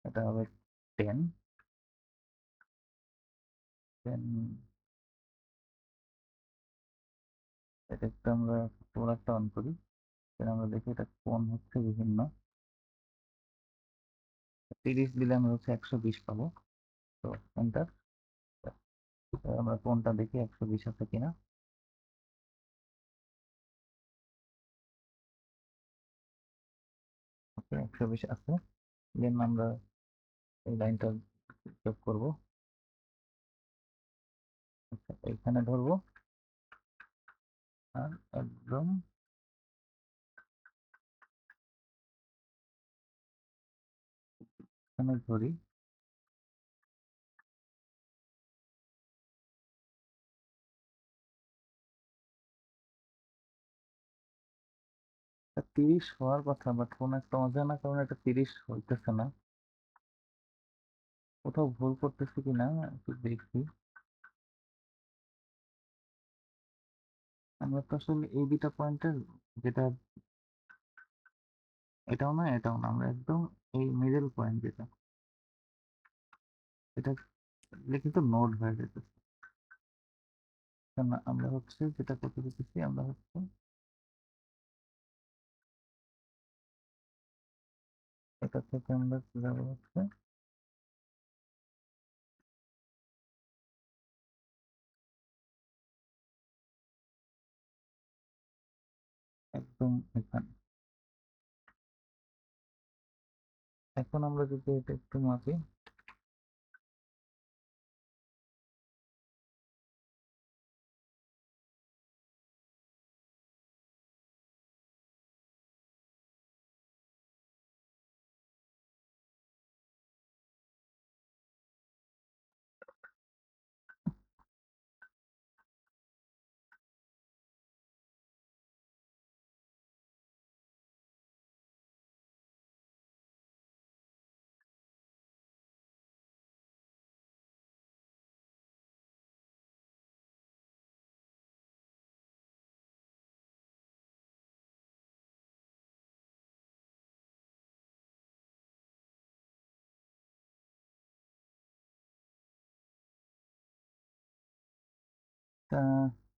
S1: এটা হবে 10, দেন এটা একটু আমরা প্রোডাক্টটা অন করি। দেন আমরা দেখি এটা কোন হচ্ছে বিভিন্ন। 30 দিলে আমরা হচ্ছে 120 পাবো। তো এন্টার। আমরা কোনটা দেখি 120 আছে কিনা। ওকে, 120 আছে। দেন আমরা এই লাইনটা যোগ করব। আচ্ছা, এখানে ধরবো আর একদম এখানে ধরি। 30 হওয়ার কথা, বাট কোন একটা অজানা কারণে এটা 30 হইতেছে না। কোথাও ভুল করতেছি কিনা একটু দেখি। আমরা তো আসলে এই দুইটা পয়েন্টের, যেটা এটাও না এটাও না, আমরা একদম এই মিডল পয়েন্ট যেটা, এটা লিখিত নোড হয়ে যেতেছে। কারণ আমরা হচ্ছে যেটা করতে চাইতেছি, আমরা হচ্ছে এটা থেকে আমরা যাবো হচ্ছে একদম এখানে। এখন আমরা যদি এটা একটু মাপি,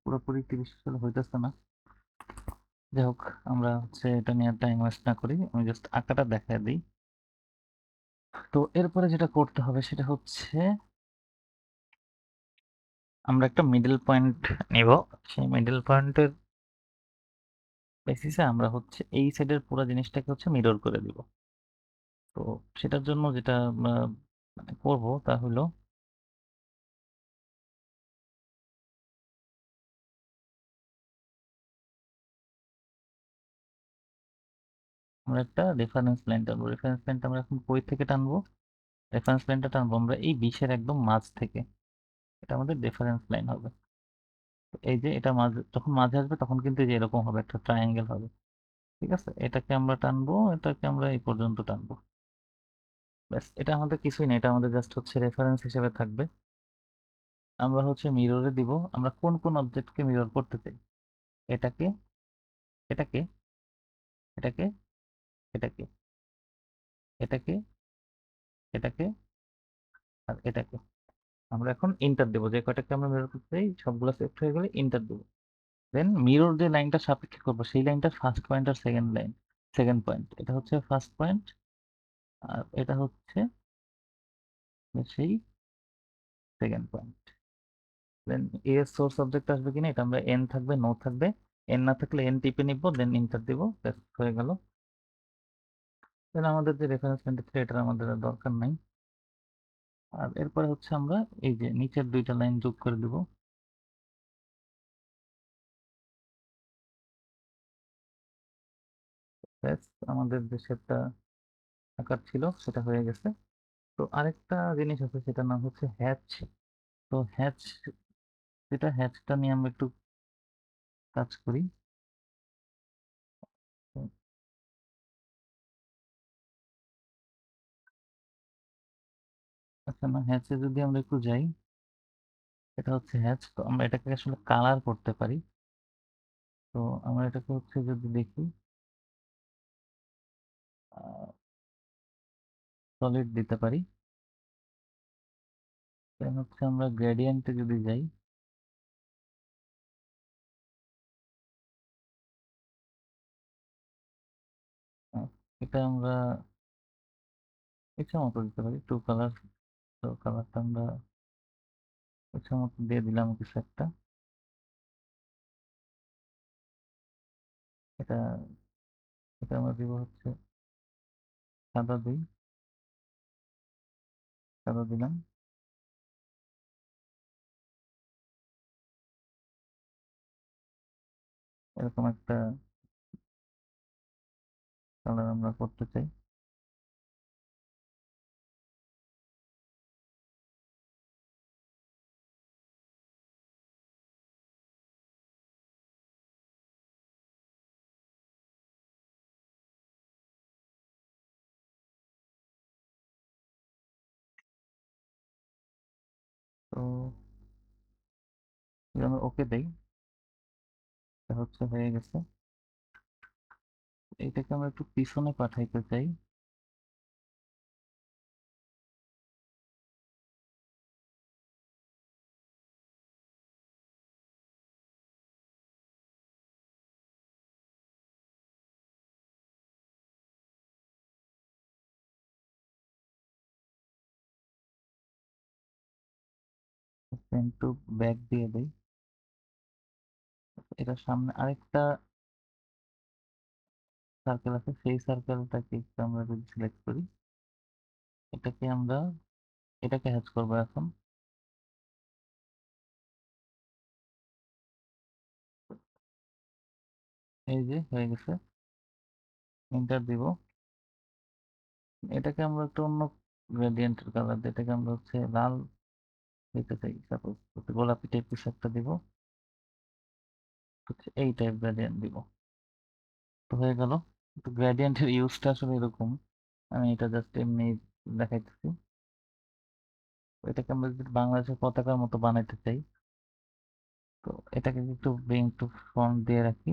S1: পুরোপুরি 30 আসলে হইতেছে না। যাই হোক, আমরা হচ্ছে এটা নিয়ে টাইম ওয়েস্ট না করি, আমি জাস্ট আঁকাটা দেখায় দিই। তো এরপরে যেটা করতে হবে সেটা হচ্ছে, আমরা একটা মিডল পয়েন্ট নিব। সেই মিডল পয়েন্টের বেসিসে আমরা হচ্ছে এই সাইডের পুরো জিনিসটাকে হচ্ছে মিরর করে দিব। তো সেটার জন্য যেটা আমরা মানে করবো তা হলো, আমরা একটা রেফারেন্স লাইন টানবো। রেফারেন্স লাইনটা আমরা এখন কই থেকে টানবো? রেফারেন্স লাইনটা টানবো আমরা এই 20-এর একদম মাঝ থেকে। এটা আমাদের রেফারেন্স লাইন হবে। তো এই যে এটা মাঝে, যখন মাঝে আসবে তখন কিন্তু এই যে এরকম হবে, একটা ট্রায়াঙ্গেল হবে। ঠিক আছে, এটাকে আমরা টানবো, এটাকে আমরা এই পর্যন্ত টানবো। ব্যাস, এটা আমাদের কিছুই না, এটা আমাদের জাস্ট হচ্ছে রেফারেন্স হিসেবে থাকবে। আমরা হচ্ছে মিররে দিব, আমরা কোন কোন অবজেক্টকে মিরর করতে চাই। এটাকে, এটাকে, এটাকে, এটাকে, এটাকে, এটাকে, আর এটাকে। আমরা এখন ইন্টার দেবো, যে কয়টাকে আমরা মিরর করতে চাই সবগুলো সিলেক্ট হয়ে গেলে ইন্টার দেবো। দেন মিরর যে লাইনটা সাপেক্ষে করবো সেই লাইনটার ফার্স্ট পয়েন্ট আর সেকেন্ড লাইন, সেকেন্ড পয়েন্ট, এটা হচ্ছে ফার্স্ট পয়েন্ট আর এটা হচ্ছে সেই সেকেন্ড পয়েন্ট। দেন এ এর সোর্স অবজেক্ট আসবে কিনা এটা আমরা এন থাকবে নো থাকবে, এন না থাকলে এন টিপে নিব, দেন ইন্টার দিব, ব্যাস হয়ে গেল। দেন আমাদের যে রেফারেন্স পয়েন্ট ছিল এটার আমাদের আর দরকার নাই। আর এরপরে হচ্ছে আমরা এই যে নিচের দুইটা লাইন যোগ করে দিব। ব্যাস আমাদের যে শেপটা আকার ছিল সেটা হয়ে গেছে। তো আরেকটা জিনিস আছে সেটার নাম হচ্ছে হ্যাচ। তো হ্যাচ, যেটা হ্যাচটা নিয়ে আমরা একটু কাজ করি। তো আচ্ছা না, হ্যাচে যদি আমরা একটু যাই, এটা হচ্ছে হ্যাচ। তো আমরা এটাকে আসলে কালার করতে পারি। তো আমরা এটাকে হচ্ছে যদি দেখি সলিড দিতে পারি। দেন হচ্ছে আমরা গ্রেডিয়েন্টে যদি যাই, আহ, এটা আমরা ইচ্ছা মতো দিতে পারি টু কালার। তো কালারটা আমরা ইচ্ছা মতো দিয়ে দিলাম কিছু একটা। এটা এটা আমরা দিব হচ্ছে সাদা দিই, সাদা দিলাম। এরকম একটা কালার আমরা করতে চাই। তো যদি আমরা ওকে দেই, এটা হচ্ছে হয়ে গেছে। এইটাকে আমরা একটু পিছনে পাঠাইতে চাই। সেন্ড টু ব্যাক দিয়ে দেই। এটার সামনে আরেকটা সার্কেল আছে, সেই সার্কেলটাকে একটু আমরা যদি সিলেক্ট করি, এটাকে আমরা এটাকে হ্যাচ করবো এখন। এই যে হয়ে গেছে, এন্টার দিব। এটাকে আমরা একটু অন্য গ্রেডিয়েন্টের কালার দিই, এটাকে আমরা হচ্ছে লাল দিতে চাই, সাপোজ গোলাপি টাইপ কিছু একটা দিব, হচ্ছে এই টাইপ গ্রেডিয়েন্ট দিব। তো হয়ে গেল। তো গ্রেডিয়েন্টের ইউজটা আসলে এরকম, আমি এটা জাস্ট এমনি দেখাইতেছি। তো এটাকে আমরা যদি বাংলাদেশের পতাকার মতো বানাইতে চাই, তো এটাকে একটু ব্রিং টু ফ্রন্ট দিয়ে রাখি।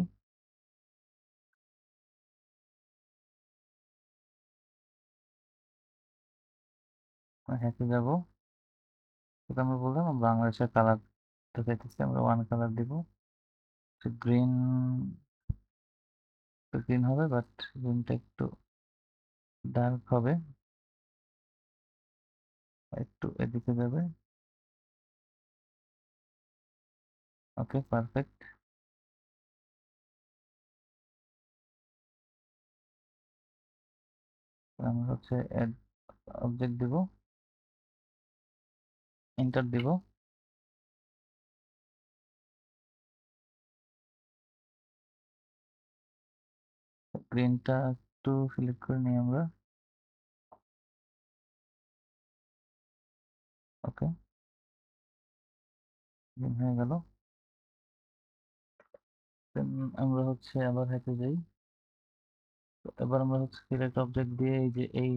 S1: হ্যাকে যাব, এটা আমরা বললাম বাংলাদেশের কালার চাইতেছি, আমরা ওয়ান কালার দিব, গ্রিন। গ্রিন হবে বাট গ্রিনটা একটু ডার্ক হবে, একটু এদিকে যাবে। Okay perfect. আমরা হচ্ছে অ্যাড অবজেক্ট দিব, এন্টার দিব। গ্রিনটা একটু সিলেক্ট করে নিই আমরা। ওকে, গ্রিন হয়ে গেল। দেন আমরা হচ্ছে আবার হ্যাকে যাই। তো এবার আমরা হচ্ছে সিলেক্ট অবজেক্ট দিয়ে এই যে এই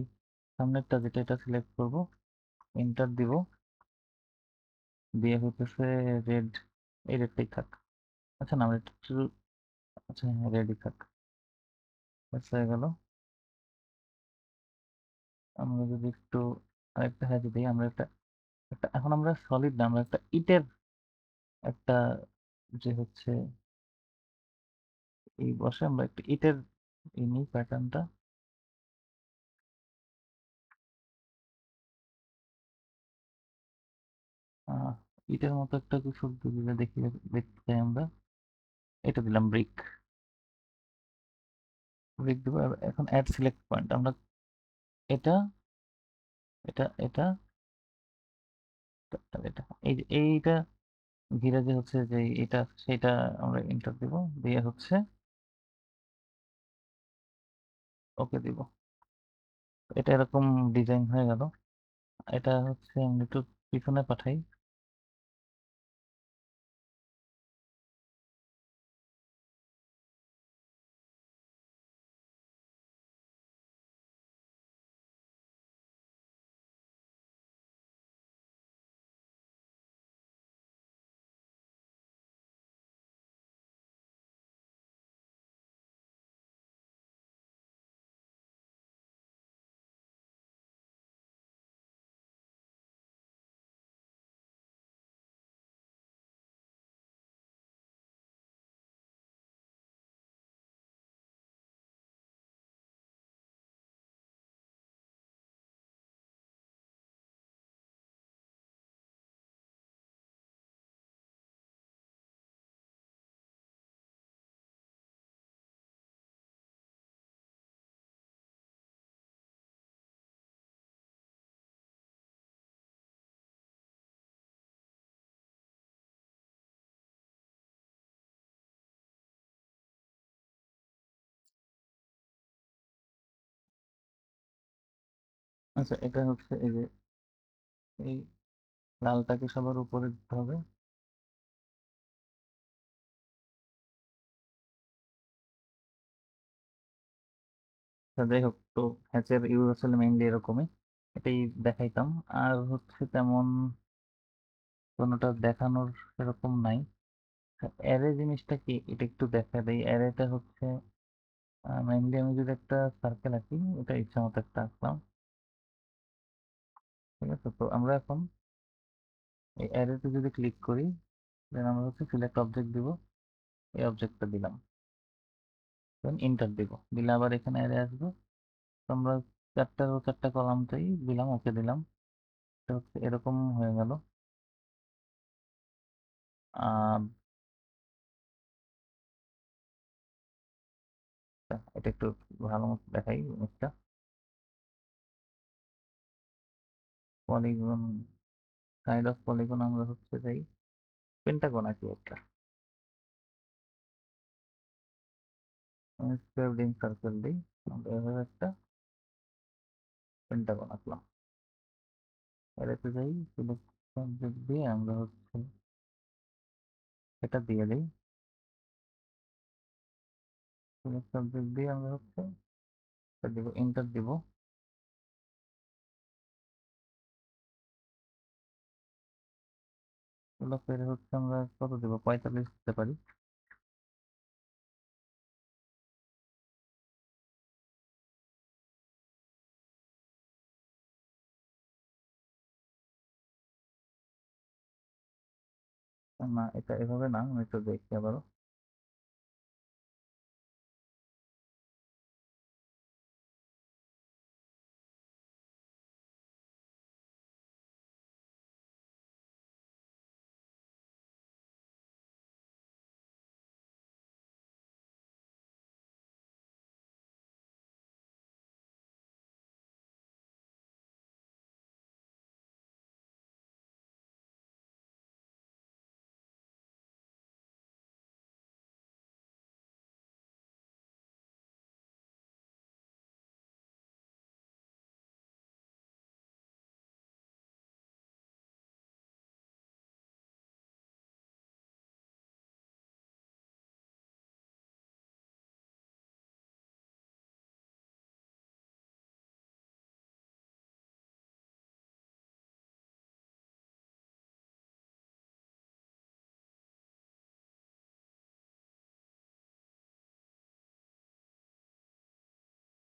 S1: সামনেরটা যেটা এটা সিলেক্ট করব, এন্টার দিব, দিয়ে হইতেছে রেড। এই রেডটাই থাক। আচ্ছা না, আমরা একটু, আচ্ছা হ্যাঁ রেডই থাক। ব্যাস হয়ে গেল। আমরা যদি একটু আরেকটা হ্যাচ দিই, আমরা একটা একটা এখন আমরা সলিড না, আমরা একটা ইটের একটা যে হচ্ছে এই বসে আমরা একটু ইটের নিই প্যাটার্নটা। আহ, ইটের মতো একটা কিছু দিলে দেখি, দেখতে চাই আমরা। এটা দিলাম ব্রিক। ব্রিক দিব। এখন অ্যাড সিলেক্ট পয়েন্ট আমরা এটা এটা এটা এই যে এইটা ঘিরে যে হচ্ছে যে এটা সেটা আমরা এন্টার দিব, দিয়ে হচ্ছে ওকে দিব। এটা এরকম ডিজাইন হয়ে গেল। এটা হচ্ছে আমি একটু পিছনে পাঠাই। আচ্ছা, এটা হচ্ছে এই যে এই লালটাকে সবার উপরে দিতে হবে। তা যাই হোক, তো হ্যাচের ইউজ আসলে মেইনলি এরকমই, এটাই দেখাইতাম। আর হচ্ছে তেমন কোনোটা দেখানোর সেরকম নাই। অ্যারে জিনিসটা কি এটা একটু দেখা দেয়। অ্যারেটা হচ্ছে মেইনলি আমি যদি একটা সার্কেল আঁকি, এটা ইচ্ছা মতো একটা আঁকলাম। ঠিক আছে, তো আমরা এখন এই অ্যারেতে যদি ক্লিক করি, দেন আমরা হচ্ছে সিলেক্ট অবজেক্ট দিব। এই অবজেক্টটা দিলাম, দেন ইন্টার দিব, দিলে আবার এখানে অ্যারে আসবে। তো আমরা চারটা কলামটাই দিলাম, ওকে দিলাম। এটা হচ্ছে এরকম হয়ে গেল। আর এটা একটু ভালো মতো দেখাই জিনিসটা। পলিগন, কাইন্ড অফ পলিগন আমরা হচ্ছে যাই পেন্টাগন আঁকি একটা। স্কোয়ার দিন সার্কেল দিই, আমরা এভাবে একটা পেন্টাগন আঁকলাম। এটাতে যাই, সিলেক্ট সাবজেক্ট দিয়ে আমরা হচ্ছে এটা দিয়ে দিই। সিলেক্ট সাবজেক্ট দিয়ে আমরা হচ্ছে এটা দিব, এন্টার দিব। এগুলো ফের হচ্ছে আমরা কত দিব, 45 দিতে পারি। না, এটা এভাবে না, আমি একটু দেখি আবারও।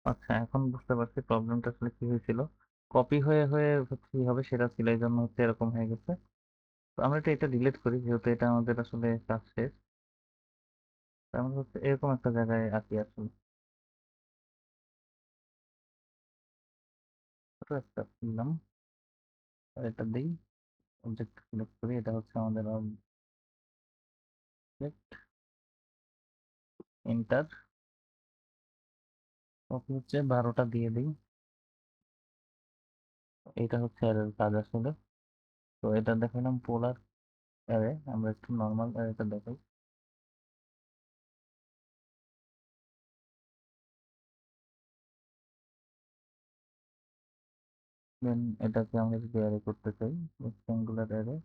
S1: আচ্ছা, এখন বুঝতে পারছি প্রবলেমটা আসলে কি হয়েছিল। কপি হয়ে হয়ে হচ্ছে কি হবে সেটা ছিল, এই জন্য হচ্ছে এরকম হয়ে গেছে। তো আমরা এটা ডিলিট করি, যেহেতু এটা আমাদের আসলে কাজ শেষ। আমরা হচ্ছে এরকম একটা জায়গায় আছি আসলে। ছোট একটা দিলাম, আর এটা দিই, অবজেক্ট সিলেক্ট করি, এটা হচ্ছে আমাদের অবজেক্ট, এন্টার। কপি হচ্ছে 12টা দিয়ে দিই। এটা হচ্ছে অ্যারের কাজ আসলে। তো এটা দেখালাম পোলার অ্যারে, আমরা একটু নর্মাল অ্যারেটা দেখাই। দেন এটাকে আমরা যদি অ্যারে করতে চাই, রেক্ট্যাঙ্গুলার অ্যারে,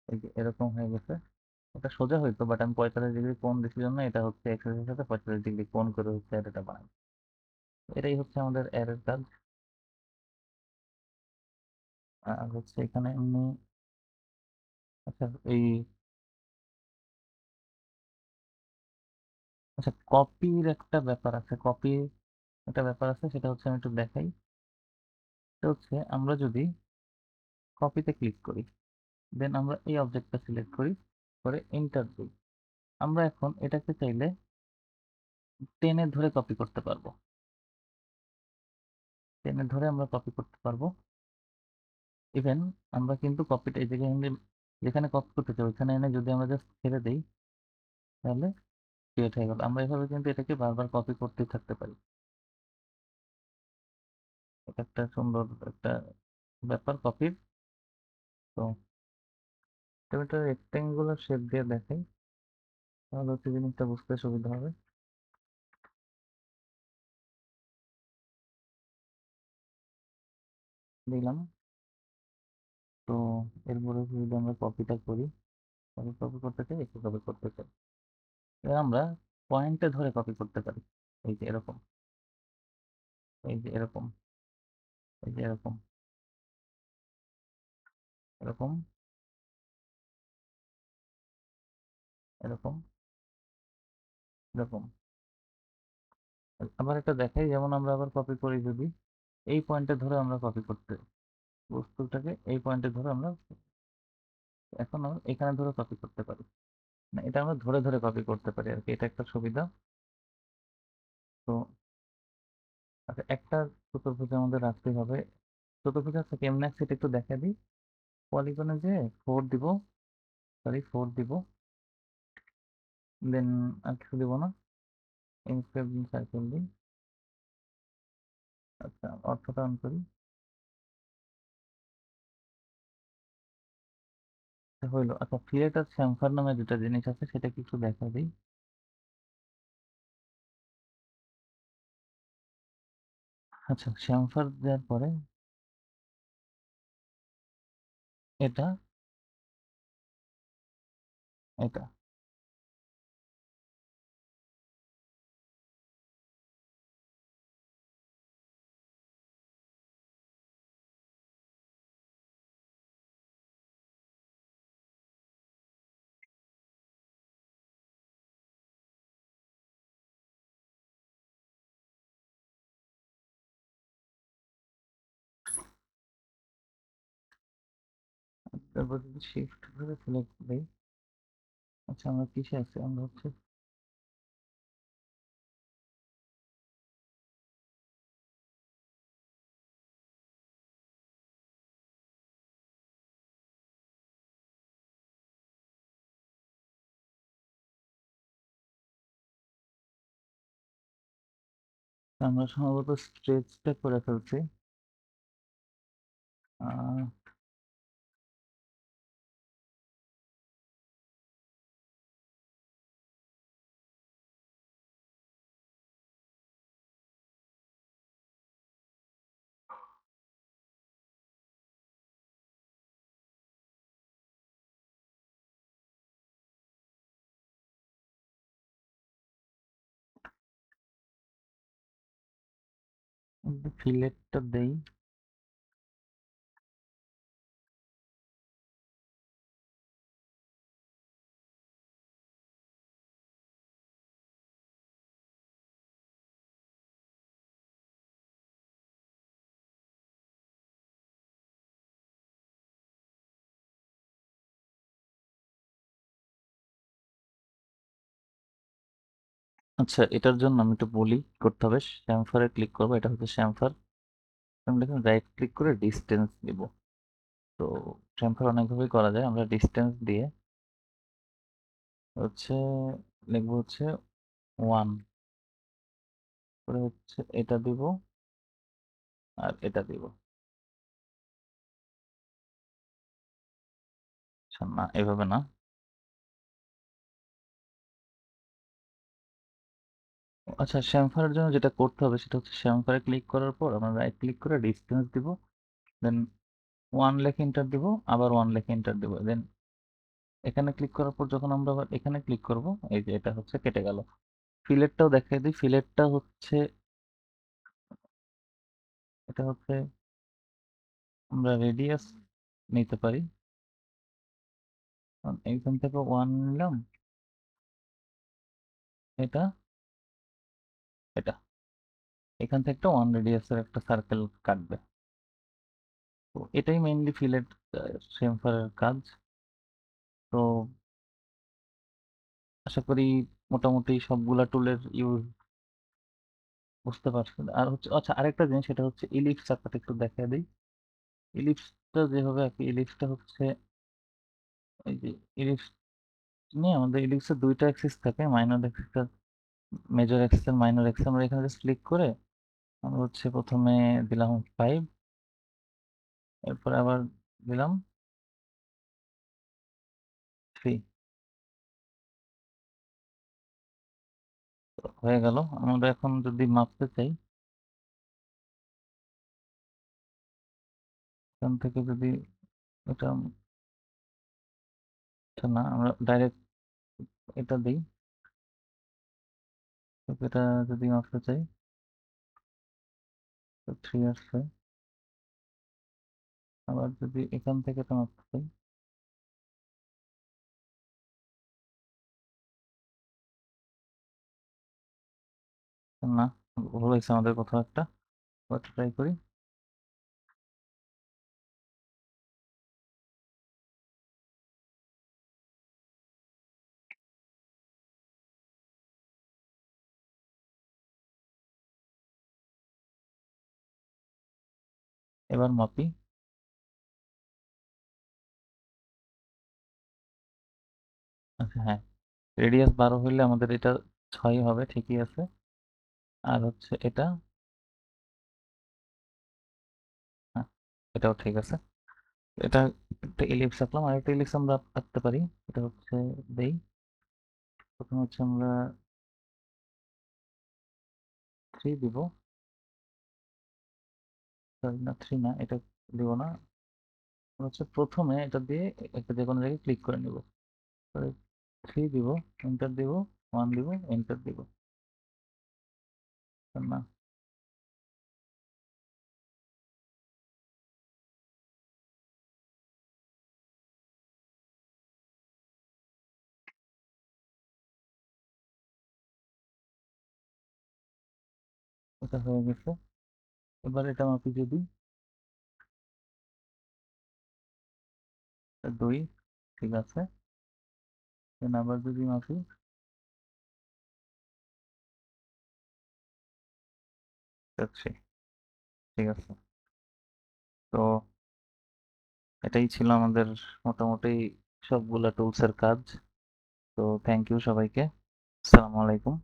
S1: এই যে এরকম হয়ে গেছে। এটা সোজা হইতো, বাট আমি 45 ডিগ্রি কোণ দিচ্ছি জন্য এটা হচ্ছে এক্সেসের সাথে 45 ডিগ্রি কোণ করে হচ্ছে অ্যারেটা বানাই। এটাই হচ্ছে আমাদের অ্যারের কাজ। আর হচ্ছে এখানে এমনি, আচ্ছা এই, আচ্ছা কপির একটা ব্যাপার আছে, কপির একটা ব্যাপার আছে, সেটা হচ্ছে আমি একটু দেখাই। সেটা হচ্ছে আমরা যদি কপিতে ক্লিক করি, দেন আমরা এই অবজেক্টটা সিলেক্ট করি, করে এন্টার দিই, আমরা এখন এটাকে চাইলে টেনে ধরে কপি করতে পারবো। টেনে ধরে আমরা কপি করতে পারবো। ইভেন আমরা কিন্তু কপিটা এই জায়গায় এনে, যেখানে কপি করতে চাই ওইখানে এনে যদি আমরা জাস্ট ছেড়ে দিই, তাহলে ক্রিয়েট হয়ে গেল। আমরা এভাবে কিন্তু এটাকে বারবার কপি করতেই থাকতে পারি। এটা একটা সুন্দর একটা ব্যাপার কপির। তো তুমি একটা রেক্টেঙ্গুলার শেপ দিয়ে দেখাই, তাহলে হচ্ছে জিনিসটা বুঝতে সুবিধা হবে। দিলাম। তো এরপরে যদি আমরা কপিটা করি, কপি কপি করতে চাই, একটু কপি করতে চাই, এবার আমরা পয়েন্টে ধরে কপি করতে পারি। এই যে এরকম, এই যে এরকম, এই যে এরকম, এরকম, এরকম, এরকম। আবার একটা দেখাই, যেমন আমরা আবার কপি করি যদি এই পয়েন্টে ধরে আমরা কপি করতে, বস্তুটাকে এই পয়েন্টে ধরে আমরা এখন আমরা এখানে ধরে কপি করতে পারি। না, এটা আমরা ধরে ধরে কপি করতে পারি আর কি, এটা একটা সুবিধা। তো আচ্ছা, একটা চতুর্ভুজ আমাদের রাখতে হবে। চতুর্ভুজ আছে কেমনে আছে সেটা একটু দেখা দিই। পলিগনে যে 4 দিব, সরি 4 দিব, দেন আর কিছু দিব না, ইনস্ক্রাইব সার্কেল দিই। আচ্ছা অর্থটা অন করি, হইলো। আচ্ছা ফিলেট আর শ্যামফার নামে দুটা জিনিস আছে, সেটা কি একটু দেখা দিই। আচ্ছা শ্যামফার দেওয়ার পরে এটা, এটা তারপর যদি শিফট ধরে সিলেক্ট করি, আচ্ছা আমরা কিসে আছি, আমরা হচ্ছে, আমরা সম্ভবত স্ট্রেচটা করে ফেলছি। আহ, ফিলেটটা দেই। আচ্ছা, এটার জন্য আমি একটু বলি কি করতে হবে। শ্যামফারে ক্লিক করবো, এটা হচ্ছে শ্যামফার। আমি দেখুন রাইট ক্লিক করে ডিস্টেন্স দিব। তো শ্যামফার অনেকভাবেই করা যায়। আমরা ডিস্টেন্স দিয়ে হচ্ছে লিখবো হচ্ছে 1, করে হচ্ছে এটা দিব আর এটা দিব। আচ্ছা না, এভাবে না। আচ্ছা, শ্যামফারের জন্য যেটা করতে হবে সেটা হচ্ছে শ্যামফারে ক্লিক করার পর আমরা রাইট ক্লিক করে ডিস্টেন্স দিব, দেন 1 লিখে এন্টার দিব, আবার 1 লিখে এন্টার দিব, দেন এখানে ক্লিক করার পর যখন আমরা আবার এখানে ক্লিক করব, এই যে এটা হচ্ছে কেটে গেল। ফিলেটটাও দেখাই দিই। ফিলেটটা হচ্ছে এটা হচ্ছে আমরা রেডিয়াস নিতে পারি। এইখান থেকে 1 নিলাম, এটা এটা এখান থেকে একটা 1 রেডিয়াসের একটা সার্কেল কাটবে। তো এটাই মেইনলি ফিলেট শেমফারের কাজ। তো আশা করি মোটামুটি সবগুলা টুলের ইউজ বুঝতে পারছেন। আর হচ্ছে আচ্ছা, আরেকটা জিনিস সেটা হচ্ছে ইলিপস আঁকাটা একটু দেখায় দিই। ইলিপসটা যেভাবে আঁকি, ইলিপসটা হচ্ছে এই যে ইলিপস নিয়ে আমাদের ইলিপসের দুইটা অ্যাক্সিস থাকে, মাইনর অ্যাক্সিস আর মেজর অ্যাক্সিস আর মাইনর অ্যাক্সিস। আমরা এখানে জাস্ট ক্লিক করে আমরা হচ্ছে প্রথমে দিলাম 5, এরপরে আবার দিলাম 3। হয়ে গেল। আমরা এখন যদি মাপতে চাই, এখান থেকে যদি এটা আচ্ছা না, আমরা ডাইরেক্ট এটা দিই। তো এটা যদি মাপতে চাই তো 3 আসছে। আবার যদি এখান থেকে এটা মাপতে চাই, না, ভুল হয়েছে আমাদের কোথাও একটা। ট্রাই করি। এবার মাপি। আচ্ছা হ্যাঁ, রেডিয়াস 12 হইলে আমাদের এটা 6 হবে, ঠিকই আছে। আর হচ্ছে এটা, হ্যাঁ, এটাও ঠিক আছে। এটা একটা ইলিপস আঁকলাম, আর একটা ইলিপস আমরা আঁকতে পারি। এটা হচ্ছে দেই, প্রথমে হচ্ছে আমরা 3 দিব। সরি না, 3 না, এটা দিব না। আমরা হচ্ছে প্রথমে এটা দিয়ে একটা যে কোনো জায়গায় ক্লিক করে নিব। পরে 3 দিব, এন্টার দিব, 1 দিব, এন্টার দিব। না, এটা হয়ে গেছে। এবার এটা মাপি যদি 2, ঠিক আছে। দেন আবার যদি মাপি 3, ঠিক আছে। তো এটাই ছিল আমাদের মোটামুটি সবগুলা টুলসের কাজ। তো থ্যাংক ইউ সবাইকে। আসসালামু আলাইকুম।